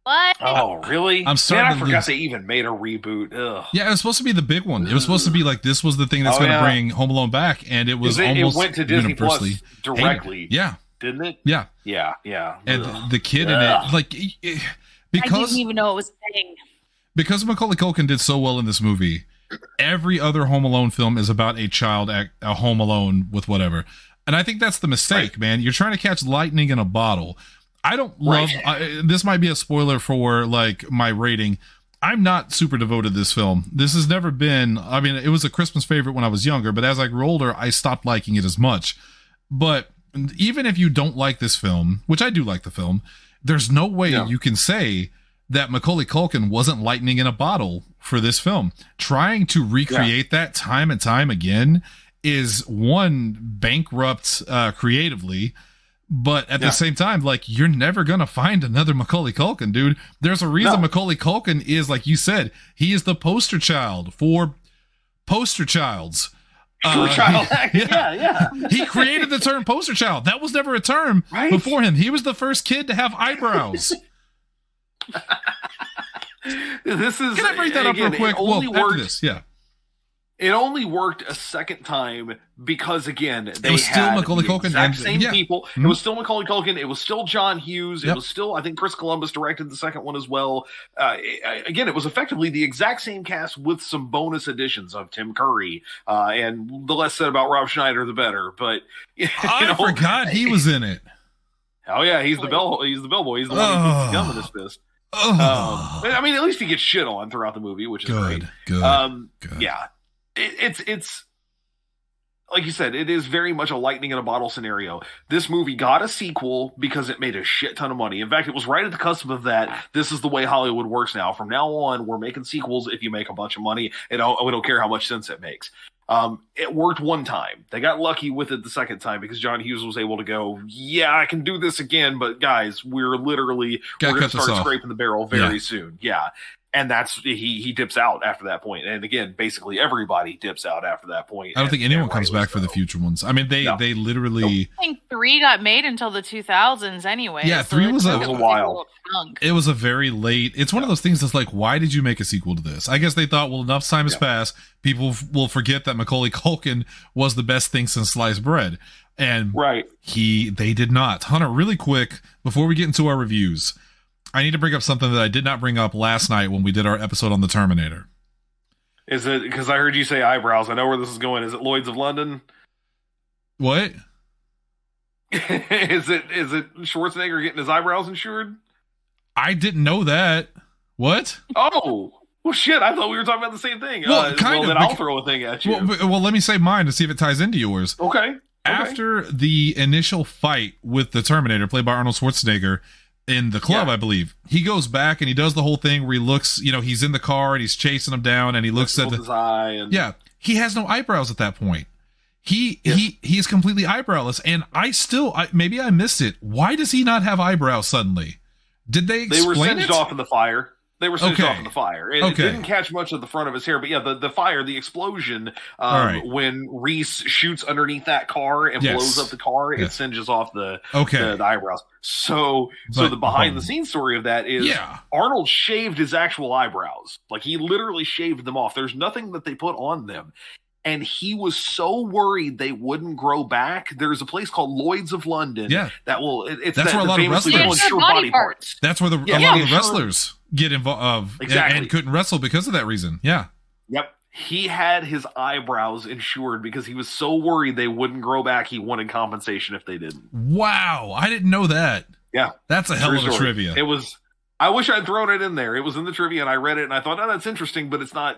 What? Oh, really? I'm sorry. I forgot they even made a reboot. Ugh. Yeah, it was supposed to be the big one. It was supposed to be like, this was the thing that's going to bring Home Alone back, and it was almost it went to Disney Plus directly. Hated. Yeah. Didn't it? Yeah. Yeah. And the kid in it, like, because I didn't even know it was a thing. Because Macaulay Culkin did so well in this movie, every other Home Alone film is about a child at a home alone with whatever. And I think that's the mistake, man. You're trying to catch lightning in a bottle. I don't love this might be a spoiler for like my rating. I'm not super devoted to this film. This has never been, I mean, it was a Christmas favorite when I was younger, but as I grew older, I stopped liking it as much. But even if you don't like this film, which I do like the film, there's no way you can say that Macaulay Culkin wasn't lightning in a bottle for this film. Trying to recreate that time and time again is one, bankrupt creatively, but at the same time, like, you're never going to find another Macaulay Culkin, dude. There's a reason Macaulay Culkin is, like you said, he is the poster child for poster childs. Yeah. He created the term poster child. That was never a term before him. He was the first kid to have eyebrows. This is. Can I bring that up real quick? After this, It only worked a second time because, again, it was still Macaulay Culkin and same people. Mm-hmm. It was still Macaulay Culkin. It was still John Hughes. Yep. It was still, I think, Chris Columbus directed the second one as well. Again, it was effectively the exact same cast with some bonus additions of Tim Curry. And the less said about Rob Schneider, the better. But I forgot he was in it. Oh yeah, he's the bellboy. He's the one who puts the gum in his fist. I mean, at least he gets shit on throughout the movie, which is great. Good. Yeah. It's like you said, it is very much a lightning in a bottle scenario. This movie got a sequel because it made a shit ton of money. In fact, it was right at the cusp of that. This is the way Hollywood works now. From now on, we're making sequels if you make a bunch of money, and we don't care how much sense it makes. It worked one time. They got lucky with it the second time because John Hughes was able to go, yeah, I can do this again, but guys, we're going to start scraping the barrel very soon. Yeah. And that's he dips out after that point. And again, basically everybody dips out after that point. I don't think anyone comes back for the future ones. I mean, they literally. I think 3 got made until the 2000s anyway. Yeah, 3 was a while. It was a very late. It's one of those things that's like, why did you make a sequel to this? I guess they thought, well, enough time has passed. People will forget that Macaulay Culkin was the best thing since sliced bread. And they did not. Hunter, really quick, before we get into our reviews, I need to bring up something that I did not bring up last night when we did our episode on the Terminator. Is it because I heard you say eyebrows? I know where this is going. Is it Lloyd's of London? What? Is it Schwarzenegger getting his eyebrows insured? I didn't know that. What? Oh, well, shit! I thought we were talking about the same thing. Well, kind of. Then I'll throw a thing at you. Well, let me say mine to see if it ties into yours. Okay. After the initial fight with the Terminator, played by Arnold Schwarzenegger, in the club, I believe. He goes back and he does the whole thing where he looks, he's in the car and he's chasing him down and he looks at his eye and... Yeah, he has no eyebrows at that point. He is completely eyebrowless, and maybe I missed it. Why does he not have eyebrows suddenly? Did they explain it? They were singed off in the fire. It didn't catch much of the front of his hair, but yeah, the fire, the explosion, when Reese shoots underneath that car and blows up the car, it singes off the eyebrows. So the behind the scenes story of that is Arnold shaved his actual eyebrows. Like, he literally shaved them off. There's nothing that they put on them. And he was so worried they wouldn't grow back. There's a place called Lloyd's of London. Yeah. That's where a lot of wrestlers body parts. That's where a lot of the wrestlers get involved and couldn't wrestle because of that reason. Yeah. Yep. He had his eyebrows insured because he was so worried they wouldn't grow back. He wanted compensation if they didn't. Wow. I didn't know that. Yeah. That's a hell of a trivia. It was... I wish I'd thrown it in there. It was in the trivia, and I read it, and I thought, that's interesting, but it's not,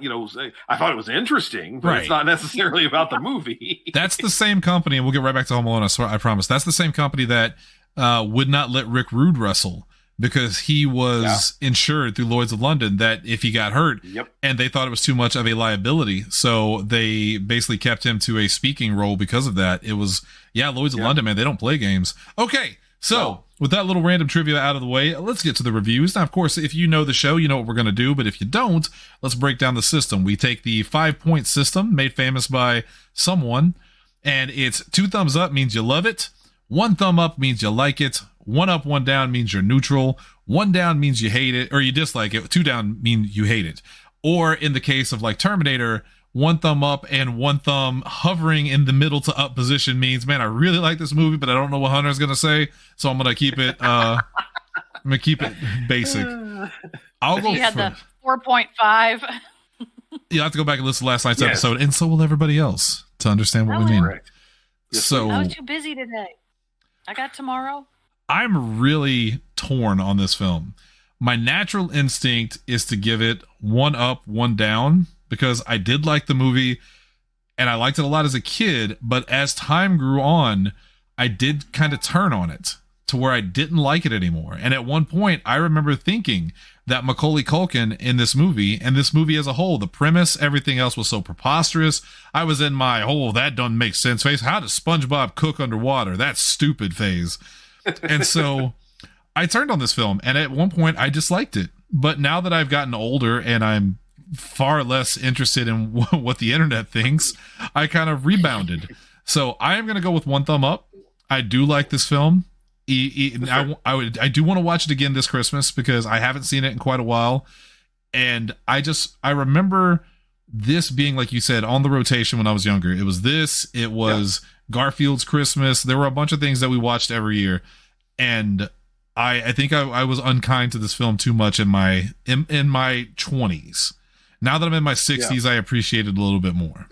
I thought it was interesting, but it's not necessarily about the movie. That's the same company, and we'll get right back to Home Alone, I promise. That's the same company that would not let Rick Rude wrestle because he was insured through Lloyd's of London that if he got hurt, and they thought it was too much of a liability, so they basically kept him to a speaking role because of that. It was, Lloyd's of London, man, they don't play games. Okay, so... With that little random trivia out of the way, let's get to the reviews. Now, of course, if you know the show, you know what we're going to do. But if you don't, let's break down the system. We take the 5-point system made famous by someone, and it's 2 thumbs up means you love it. 1 thumb up means you like it. 1 up, 1 down means you're neutral. 1 down means you hate it or you dislike it. 2 down mean you hate it. Or in the case of like Terminator, 1 thumb up and 1 thumb hovering in the middle to up position means, man, I really like this movie, but I don't know what Hunter's going to say. So I'm going to keep it, basic. I'll go. You had the 4.5. You'll have to go back and listen to last night's episode, and so will everybody else to understand what we mean. Right. So I was too busy today. I got tomorrow. I'm really torn on this film. My natural instinct is to give it 1 up, 1 down, because I did like the movie and I liked it a lot as a kid, but as time grew on, I did kind of turn on it to where I didn't like it anymore. And at one point, I remember thinking that Macaulay Culkin in this movie, and this movie as a whole, the premise, everything else was so preposterous. I was in my that doesn't make sense phase. How does SpongeBob cook underwater? That's stupid phase. And so I turned on this film, and at one point I disliked it. But now that I've gotten older and I'm far less interested in what the internet thinks, I kind of rebounded. So I am going to go with 1 thumb up. I do like this film. I do want to watch it again this Christmas because I haven't seen it in quite a while. And I remember this being, like you said, on the rotation when I was younger. It was Garfield's Christmas. There were a bunch of things that we watched every year. And I think I was unkind to this film too much in my 20s. Now that I'm in my 60s, I appreciate it a little bit more.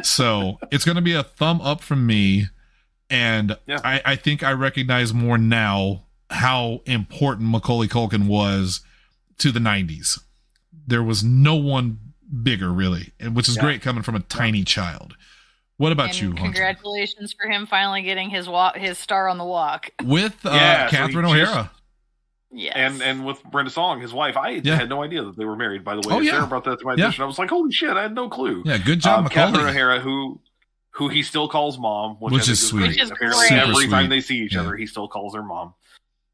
So it's going to be a thumb up from me. And I think I recognize more now how important Macaulay Culkin was to the 90s. There was no one bigger, really, which is great coming from a tiny child. What about you, Hunter? Congratulations for him finally getting his star on the walk. With Catherine O'Hara. Yes. And with Brenda Song, his wife. I had no idea that they were married, by the way. Sarah brought that to my attention. I was like, holy shit, I had no clue. Yeah, good job, Macaulay. Catherine O'Hara, who he still calls mom, which is sweet. Which is apparently great. every time they see each other, he still calls her mom.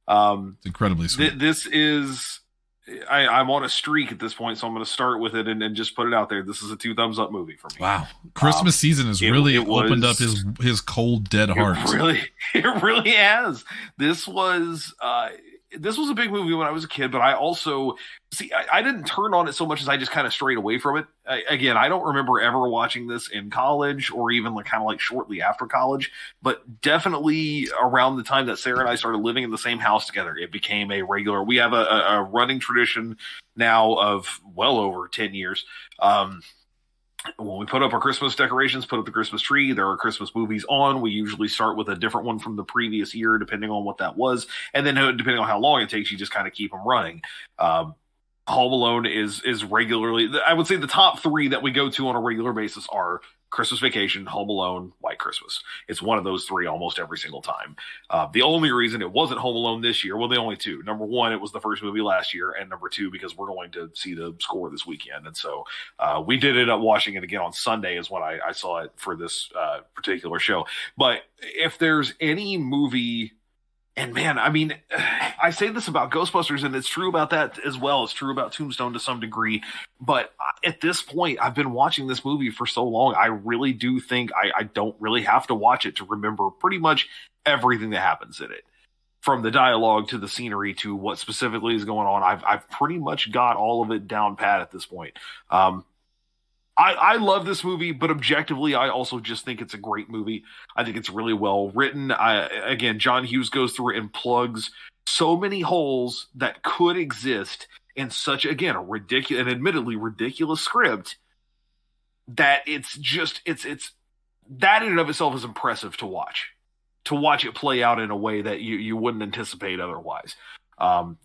It's incredibly sweet. This is... I'm on a streak at this point, so I'm going to start with it and just put it out there. This is a 2 thumbs up movie for me. Wow. Christmas season has really opened up his cold, dead heart. It really has. This was a big movie when I was a kid, but I also... I didn't turn on it so much as I just kind of strayed away from it. Again, I don't remember ever watching this in college or even shortly after college, but definitely around the time that Sarah and I started living in the same house together, it became a regular... We have a running tradition now of well over 10 years. When we put up our Christmas decorations, put up the Christmas tree, there are Christmas movies on. We usually start with a different one from the previous year, depending on what that was. And then depending on how long it takes, you just kind of keep them running. Home Alone is regularly, I would say the top three that we go to on a regular basis are Christmas Vacation, Home Alone, White Christmas. It's one of those three almost every single time. The only reason it wasn't Home Alone this year, well, the only two. Number one, it was the first movie last year, and number two, because we're going to see the score this weekend. And so we did end up watching it again on Sunday is when I saw it for this particular show. But if there's any movie... And man, I mean, I say this about Ghostbusters, and it's true about that as well. It's true about Tombstone to some degree. But at this point, I've been watching this movie for so long, I really do think I don't really have to watch it to remember pretty much everything that happens in it. From the dialogue to the scenery to what specifically is going on, I've pretty much got all of it down pat at this point. I love this movie, but objectively, I also just think it's a great movie. I think it's really well written. Again, John Hughes goes through and plugs so many holes that could exist in such, again, an admittedly ridiculous script that it's that in and of itself is impressive to watch it play out in a way that you wouldn't anticipate otherwise.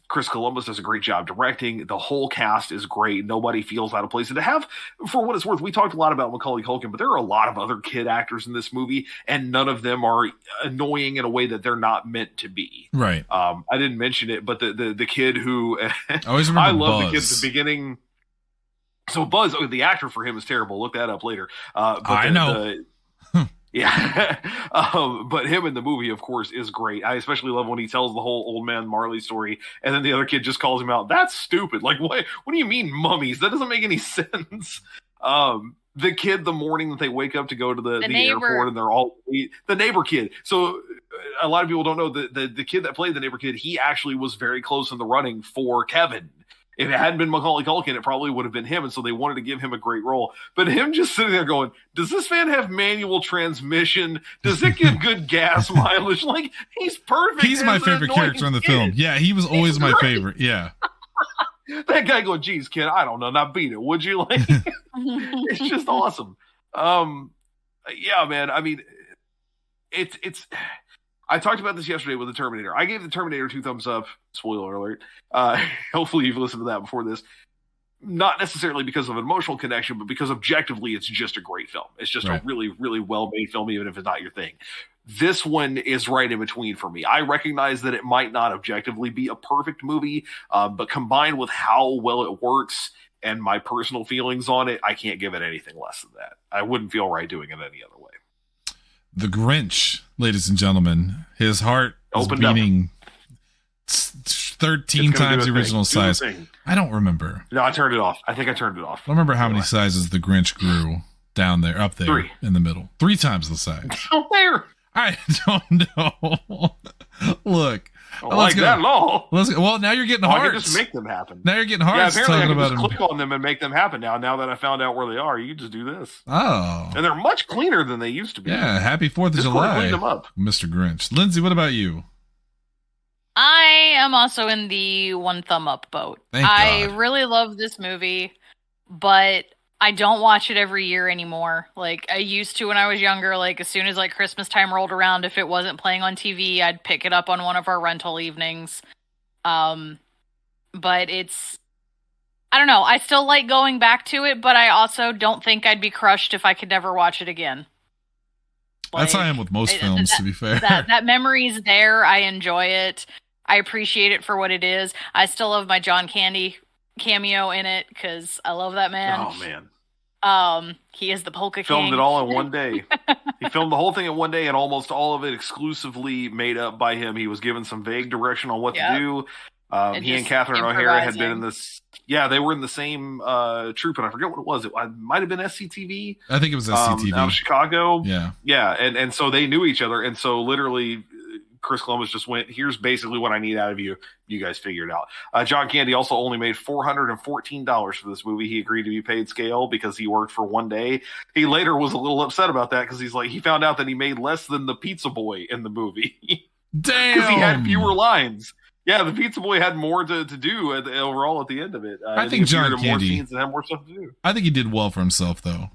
Chris Columbus does a great job directing. The whole cast is great. Nobody feels out of place. And to have, for what it's worth, we talked a lot about Macaulay Culkin, but there are a lot of other kid actors in this movie, and none of them are annoying in a way that they're not meant to be. Right. I didn't mention it, but the kid who I always remember I love Buzz. the kid at the beginning. So Buzz, the actor for him is terrible. Look that up later. But I know. Yeah. But him in the movie, of course, is great. I especially love when he tells the whole old man Marley story, and then the other kid just calls him out. That's stupid. Like, what do you mean mummies? That doesn't make any sense. The kid, the morning that they wake up to go to the airport, and they're all the neighbor kid. So a lot of people don't know the kid that played the neighbor kid, he actually was very close in the running for Kevin. If it hadn't been Macaulay Culkin, it probably would have been him, and so they wanted to give him a great role. But him just sitting there going, does this van have manual transmission? Does it get good gas mileage? Like, he's perfect. He's my favorite character in the film. Yeah, he was always my favorite. Yeah. That guy going, geez, kid, I don't know, not beat it, would you? Like, it's just awesome. Yeah, man, I mean, it's... I talked about this yesterday with the Terminator. I gave the Terminator 2 thumbs up. Spoiler alert. Hopefully you've listened to that before this. Not necessarily because of an emotional connection, but because objectively it's just a great film. It's just a really, really well-made film, even if it's not your thing. This one is right in between for me. I recognize that it might not objectively be a perfect movie, but combined with how well it works and my personal feelings on it, I can't give it anything less than that. I wouldn't feel right doing it any other way. The Grinch, ladies and gentlemen, his heart is beating 13 times the original size. I don't remember. No, I turned it off. I think I turned it off. I don't remember how many sizes the Grinch grew down there, up there, 3 in the middle. 3 times the size. Where? I don't know. Look. Like that at all. Well, now you're getting hearts. I can just make them happen. Now you're getting hearts. Yeah, apparently I can just click on them and make them happen now. Now that I found out where they are, you can just do this. Oh. And they're much cleaner than they used to be. Yeah, happy 4th of July. Clean them up. Mr. Grinch. Lindsay, what about you? I am also in the 1 thumb up boat. I really love this movie, but I don't watch it every year anymore. Like, I used to when I was younger. Like, as soon as, like, Christmas time rolled around, if it wasn't playing on TV, I'd pick it up on one of our rental evenings. But it's... I don't know. I still like going back to it, but I also don't think I'd be crushed if I could never watch it again. Like, that's how I am with most films, to be fair. That memory's there. I enjoy it. I appreciate it for what it is. I still love my John Candy cameo in it because I love that man. Oh man, he is the Polka King. Filmed it all in one day. He filmed the whole thing in one day, and almost all of it exclusively made up by him. He was given some vague direction on what to do. He and Catherine O'Hara had been in this. Yeah, they were in the same troupe, and I forget what it was. It might have been SCTV. I think it was SCTV out of Chicago. Yeah, and so they knew each other, and so literally, Chris Columbus just went, here's basically what I need out of you. You guys figure it out. John Candy also only made $414 for this movie. He agreed to be paid scale because he worked for one day. He later was a little upset about that because he found out that he made less than the pizza boy in the movie. Damn! Because he had fewer lines. Yeah, the pizza boy had more to do overall at the end of it. I think John Candy... more scenes and had more stuff to do. I think he did well for himself, though.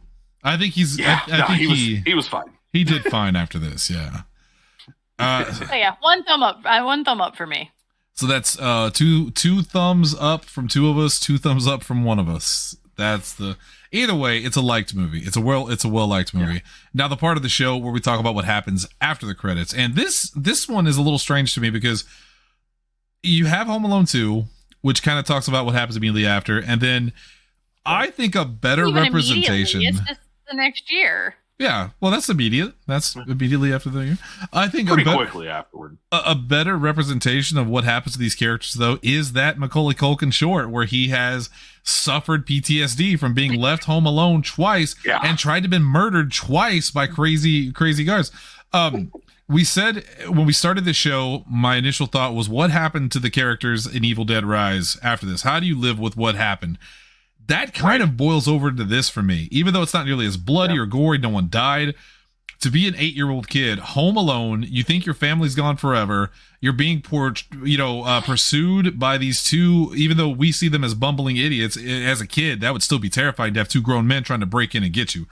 I think he's... Yeah, I think he was fine. He did fine after this, yeah. So yeah, 1 thumb up. 1 thumb up for me. So that's two thumbs up from two of us, two thumbs up from one of us. That's the either way. It's a liked movie. It's a well liked movie. Yeah. Now the part of the show where we talk about what happens after the credits, and this one is a little strange to me because you have Home Alone 2, which kind of talks about what happens immediately after, and then I think a better representation. It's just the next year. Yeah, well, that's immediate. That's immediately after the year. I think pretty quickly afterward. A better representation of what happens to these characters, though, is that Macaulay Culkin short where he has suffered PTSD from being left home alone twice and tried to be murdered twice by crazy guards. We said when we started the show, my initial thought was, what happened to the characters in Evil Dead Rise after this? How do you live with what happened? That kind of boils over to this for me. Even though it's not nearly as bloody or gory, no one died. To be an 8-year-old kid, home alone, you think your family's gone forever. You're being pursued by these two, even though we see them as bumbling idiots. As a kid, that would still be terrifying to have two grown men trying to break in and get you.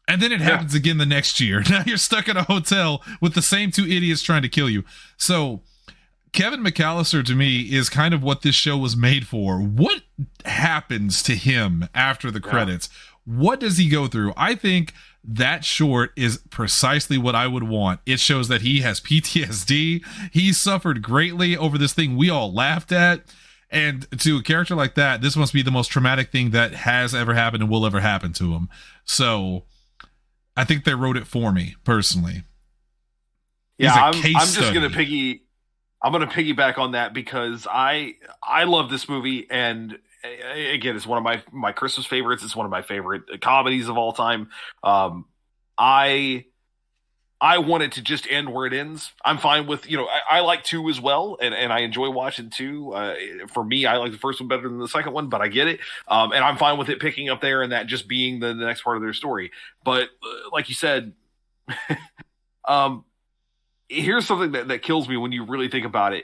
And then it happens again the next year. Now you're stuck in a hotel with the same two idiots trying to kill you. So Kevin McAllister, to me, is kind of what this show was made for. What happens to him after the credits? What does he go through? I think that short is precisely what I would want. It shows that he has PTSD. He suffered greatly over this thing we all laughed at. And to a character like that, this must be the most traumatic thing that has ever happened and will ever happen to him. So I think they wrote it for me, personally. Yeah, I'm just going to I'm going to piggyback on that because I love this movie, and again, it's one of my Christmas favorites. It's one of my favorite comedies of all time. I want it to just end where it ends. I'm fine with, I like 2 as well, and I enjoy watching 2. For me, I like the first one better than the second one, but I get it. And I'm fine with it picking up there and that just being the next part of their story. But like you said, here's something that kills me when you really think about it,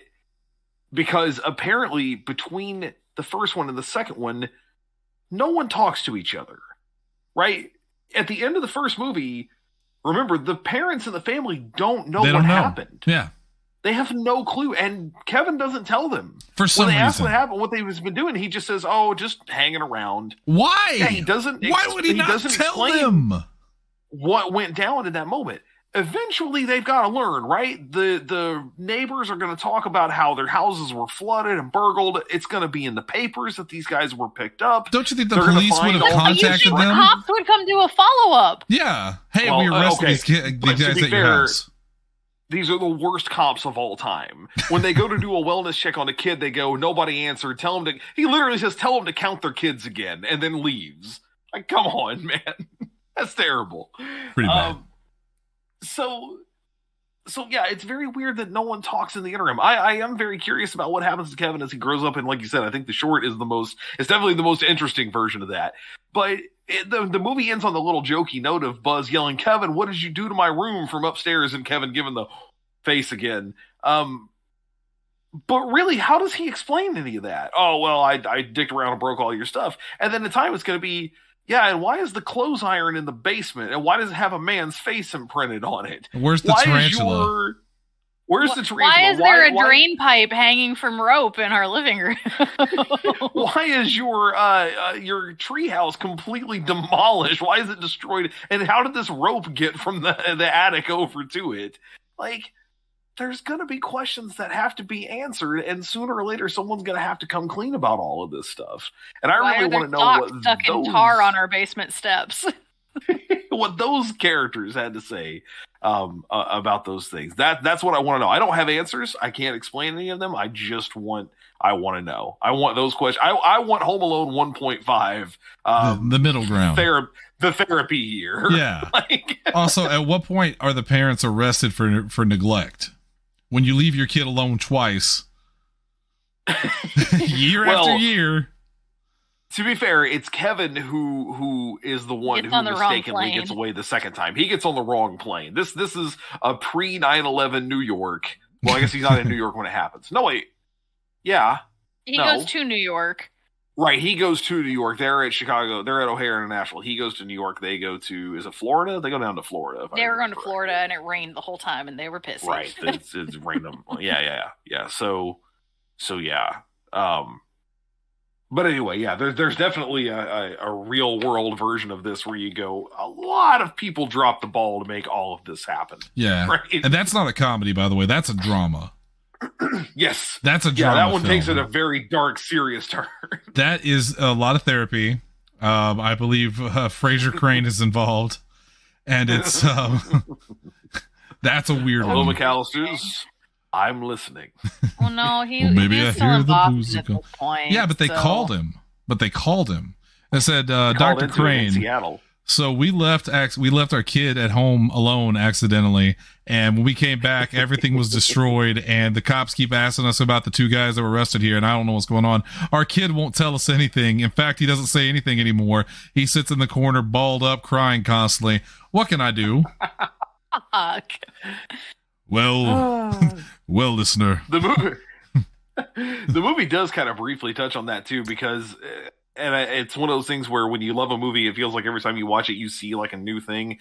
because apparently between the first one and the second one, no one talks to each other, right? At the end of the first movie, remember, the parents and the family don't know what happened. Yeah. They have no clue, and Kevin doesn't tell them. For some reason. When they ask what happened, what they've been doing, he just says, just hanging around. Why? Yeah, he doesn't. Why would he not tell them what went down in that moment? Eventually, they've got to learn, right? The neighbors are going to talk about how their houses were flooded and burgled. It's going to be in the papers that these guys were picked up. Don't you think the police would have contacted them? The cops would come do a follow-up. Yeah. Hey, we arrested these guys at your house. These are the worst cops of all time. When they go to do a wellness check on a kid, they go, nobody answered. He literally says, tell them to count their kids again, and then leaves. Like, come on, man. That's terrible. Pretty bad. So yeah, it's very weird that no one talks in the interim. I am very curious about what happens to Kevin as he grows up, and like you said, I think the short is it's definitely the most interesting version of that. But the movie ends on the little jokey note of Buzz yelling, "Kevin, what did you do to my room?" from upstairs, and Kevin giving the face again. But really, how does he explain any of that? Oh, well, I dicked around and broke all your stuff. And then the time it's going to be, yeah, and why is the clothes iron in the basement? And why does it have a man's face imprinted on it? Where's the tarantula? Where's the tarantula? Why is there a drain pipe hanging from rope in our living room? Why is your treehouse completely demolished? Why is it destroyed? And how did this rope get from the attic over to it? Like, there's going to be questions that have to be answered, and sooner or later, someone's going to have to come clean about all of this stuff. And I really want to know what stuck in tar on our basement steps. What those characters had to say about those things. That's what I want to know. I don't have answers. I can't explain any of them. I want to know. I want those questions. I want Home Alone 1.5. The middle ground. The therapy year. Yeah. Also, at what point are the parents arrested for neglect? When you leave your kid alone twice, year after year. To be fair, it's Kevin who is the one who mistakenly gets away the second time. He gets on the wrong plane. This is a pre 9/11 New York. Well, I guess he's not in New York when it happens. No, wait. Yeah. He goes to New York. Right, he goes to New York. They're at Chicago. They're at O'Hare International. He goes to New York. They go to, is it Florida? They go down to Florida. They were going to Florida, and it rained the whole time, and they were pissed. Right, it's rained them. Yeah. So So yeah. But anyway, yeah, there's definitely a real world version of this where you go, a lot of people drop the ball to make all of this happen. Yeah. Right? And that's not a comedy, by the way. That's a drama. Yes. That's a drama. Yeah, that one film. takes it a very dark, serious turn. That is a lot of therapy. I believe Fraser Crane is involved. And it's that's a weird Hello, one. McAllister's. I'm listening. Well, no, maybe he's I still hear the involved blues at go. this point. Yeah, but they so- called him. They said, Called Dr. into it in Crane. Seattle. So we left our kid at home alone accidentally, and when we came back, everything was destroyed, and the cops keep asking us about the 2 guys that were arrested here, and I don't know what's going on. Our kid won't tell us anything. In fact, he doesn't say anything anymore. He sits in the corner, balled up, crying constantly. What can I do? Fuck. Well, listener. The movie does kind of briefly touch on that too, because it's one of those things where when you love a movie, it feels like every time you watch it, you see like a new thing.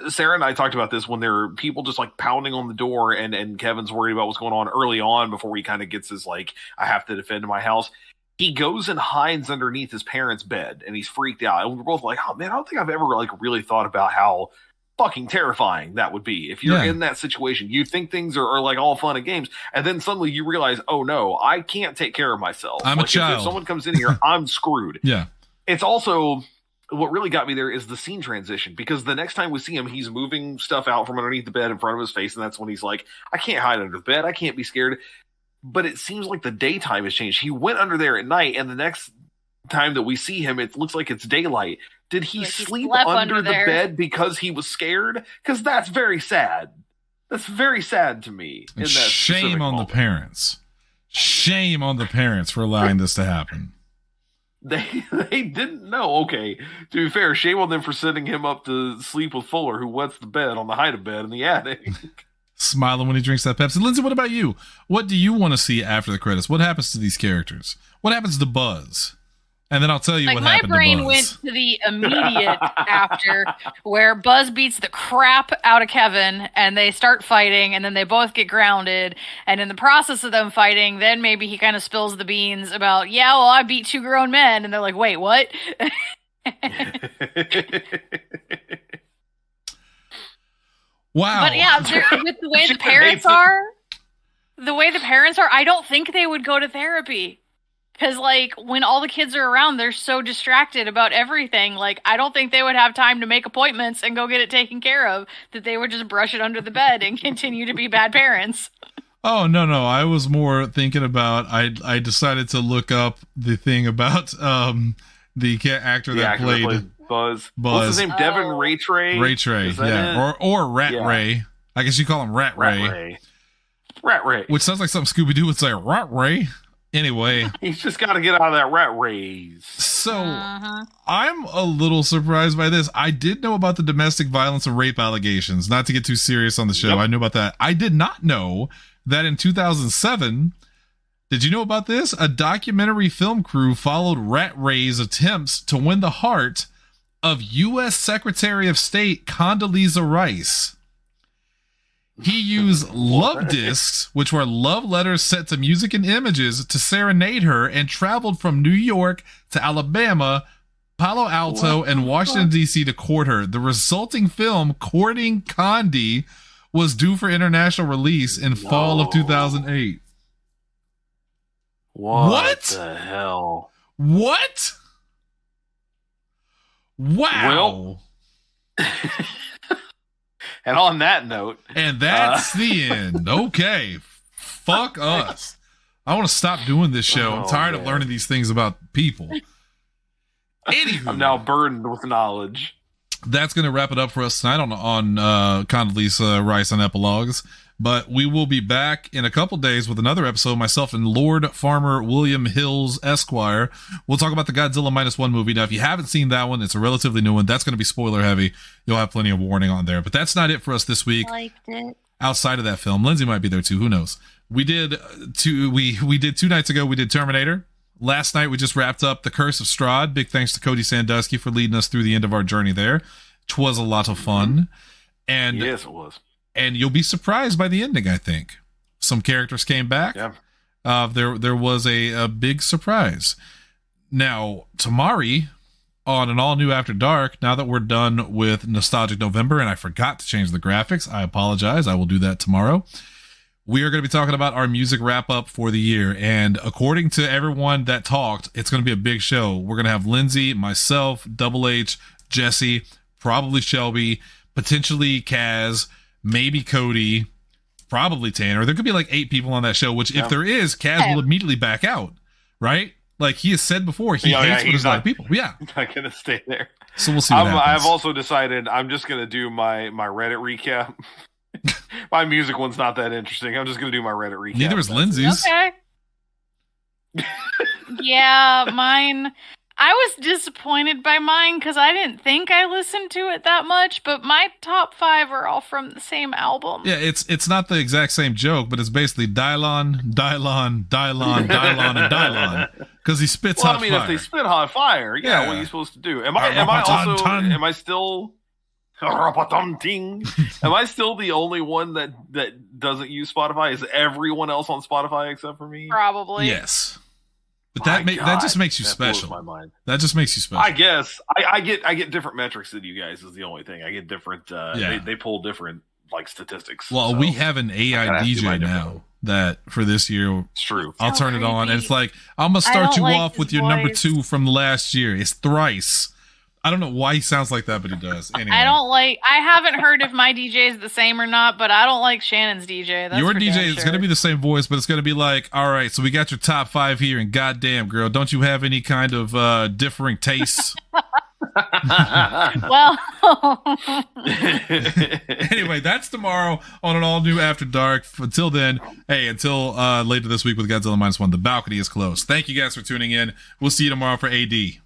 Sarah and I talked about this when there are people just like pounding on the door, and Kevin's worried about what's going on early on before he kind of gets his like, I have to defend my house. He goes and hides underneath his parents' bed, and he's freaked out. And we're both like, oh man, I don't think I've ever like really thought about how fucking terrifying that would be. If you're in that situation, you think things are like all fun and games, and then suddenly you realize, oh no, I can't take care of myself. I'm like, a child. If someone comes in here, I'm screwed. Yeah. It's also, what really got me there is the scene transition, because the next time we see him, he's moving stuff out from underneath the bed in front of his face, and that's when he's like, I can't hide under the bed, I can't be scared. But it seems like the daytime has changed. He went under there at night, and the next time that we see him, it looks like it's daylight. Did he sleep under the bed because he was scared? Because that's very sad. That's very sad to me. In that shame on moment. the parents. Shame on the parents for allowing this to happen. They didn't know. Okay, to be fair, shame on them for sending him up to sleep with Fuller, who wets the bed on the hide-a-bed in the attic. Smiling when he drinks that Pepsi. Lindsay, what about you? What do you want to see after the credits? What happens to these characters? What happens to Buzz? And then I'll tell you like what my happened brain to Buzz. went to the immediate after, where Buzz beats the crap out of Kevin, and they start fighting, and then they both get grounded. And in the process of them fighting, then maybe he kind of spills the beans about, yeah, well, I beat 2 grown men, and they're like, wait, what? Wow. But yeah, with the way the parents are, I don't think they would go to therapy. Because, like, when all the kids are around, they're so distracted about everything. Like, I don't think they would have time to make appointments and go get it taken care of. That they would just brush it under the bed and continue to be bad parents. Oh, no. I was more thinking about, I decided to look up the thing about the actor that played Buzz. What's his name? Devin Raytrey? Raytrey, yeah. Or Rat Ray. I guess you call him Rat Ray. Rat Ray. Which sounds like something Scooby-Doo would say, Rat Ray. Anyway. He's just got to get out of that rat race. So, I'm a little surprised by this. I did know about the domestic violence and rape allegations. Not to get too serious on the show. Yep. I knew about that. I did not know that in 2007, did you know about this? A documentary film crew followed Rat Ray's attempts to win the heart of U.S. Secretary of State Condoleezza Rice. He used love discs, which were love letters set to music and images, to serenade her, and traveled from New York to Alabama, Palo Alto, and Washington, D.C. to court her. The resulting film, Courting Condi, was due for international release in fall of 2008. What the hell? What? Wow. Well, and on that note, and that's the end. Okay, fuck us. I want to stop doing this show. I'm tired of learning these things about people. Anywho, I'm now burdened with knowledge. That's going to wrap it up for us tonight on Condoleezza Rice on Epilogues. But we will be back in a couple days with another episode. Myself and Lord Farmer William Hills Esquire. We'll talk about the Godzilla -1 movie. Now, if you haven't seen that one, it's a relatively new one. That's going to be spoiler heavy. You'll have plenty of warning on there. But that's not it for us this week. Liked it. Outside of that film, Lindsay might be there too. Who knows? We did 2 nights ago. We did Terminator. Last night we just wrapped up The Curse of Strahd. Big thanks to Cody Sandusky for leading us through the end of our journey there. 'Twas a lot of fun. And yes, it was. And you'll be surprised by the ending, I think. Some characters came back. Yeah. there was a big surprise. Now, Tamari, on an all-new After Dark, now that we're done with Nostalgic November, and I forgot to change the graphics, I apologize. I will do that tomorrow. We are going to be talking about our music wrap-up for the year, and according to everyone that talked, it's going to be a big show. We're going to have Lindsay, myself, Double H, Jesse, probably Shelby, potentially Kaz, maybe Cody, probably Tanner. There could be like 8 people on that show, which if there is, Kaz will immediately back out, right? Like he has said before, he hates when there's a lot of people. Yeah. I'm not going to stay there. So we'll see what happens. I've also decided I'm just going to do my Reddit recap. My music one's not that interesting. I'm just going to do my Reddit recap. Neither is Lindsay's. Okay. Yeah, mine. I was disappointed by mine because I didn't think I listened to it that much, but my top 5 are all from the same album. Yeah, it's not the exact same joke, but it's basically Dylon, and Dylon. Because he spits hot fire. If they spit hot fire, what are you supposed to do? Am I still am I still the only one that doesn't use Spotify? Is everyone else on Spotify except for me? Probably. Yes. But that just makes you special. My mind. That just makes you special. I guess I get different metrics than you guys is the only thing. I get different. They pull different like statistics. Well, we have an AI DJ now that for this year. It's true. I'll turn it on, and it's like I'm gonna start you off with your number 2 from last year. It's Thrice. I don't know why he sounds like that, but he does. Anyway. I haven't heard if my DJ is the same or not, but I don't like Shannon's DJ. That's your for DJ damn is sure. going to be the same voice, but it's going to be like, all right, so we got your top 5 here, and goddamn, girl, don't you have any kind of differing tastes? Well. Anyway, that's tomorrow on an all-new After Dark. Until then, until later this week with Godzilla -1, the balcony is closed. Thank you guys for tuning in. We'll see you tomorrow for AD.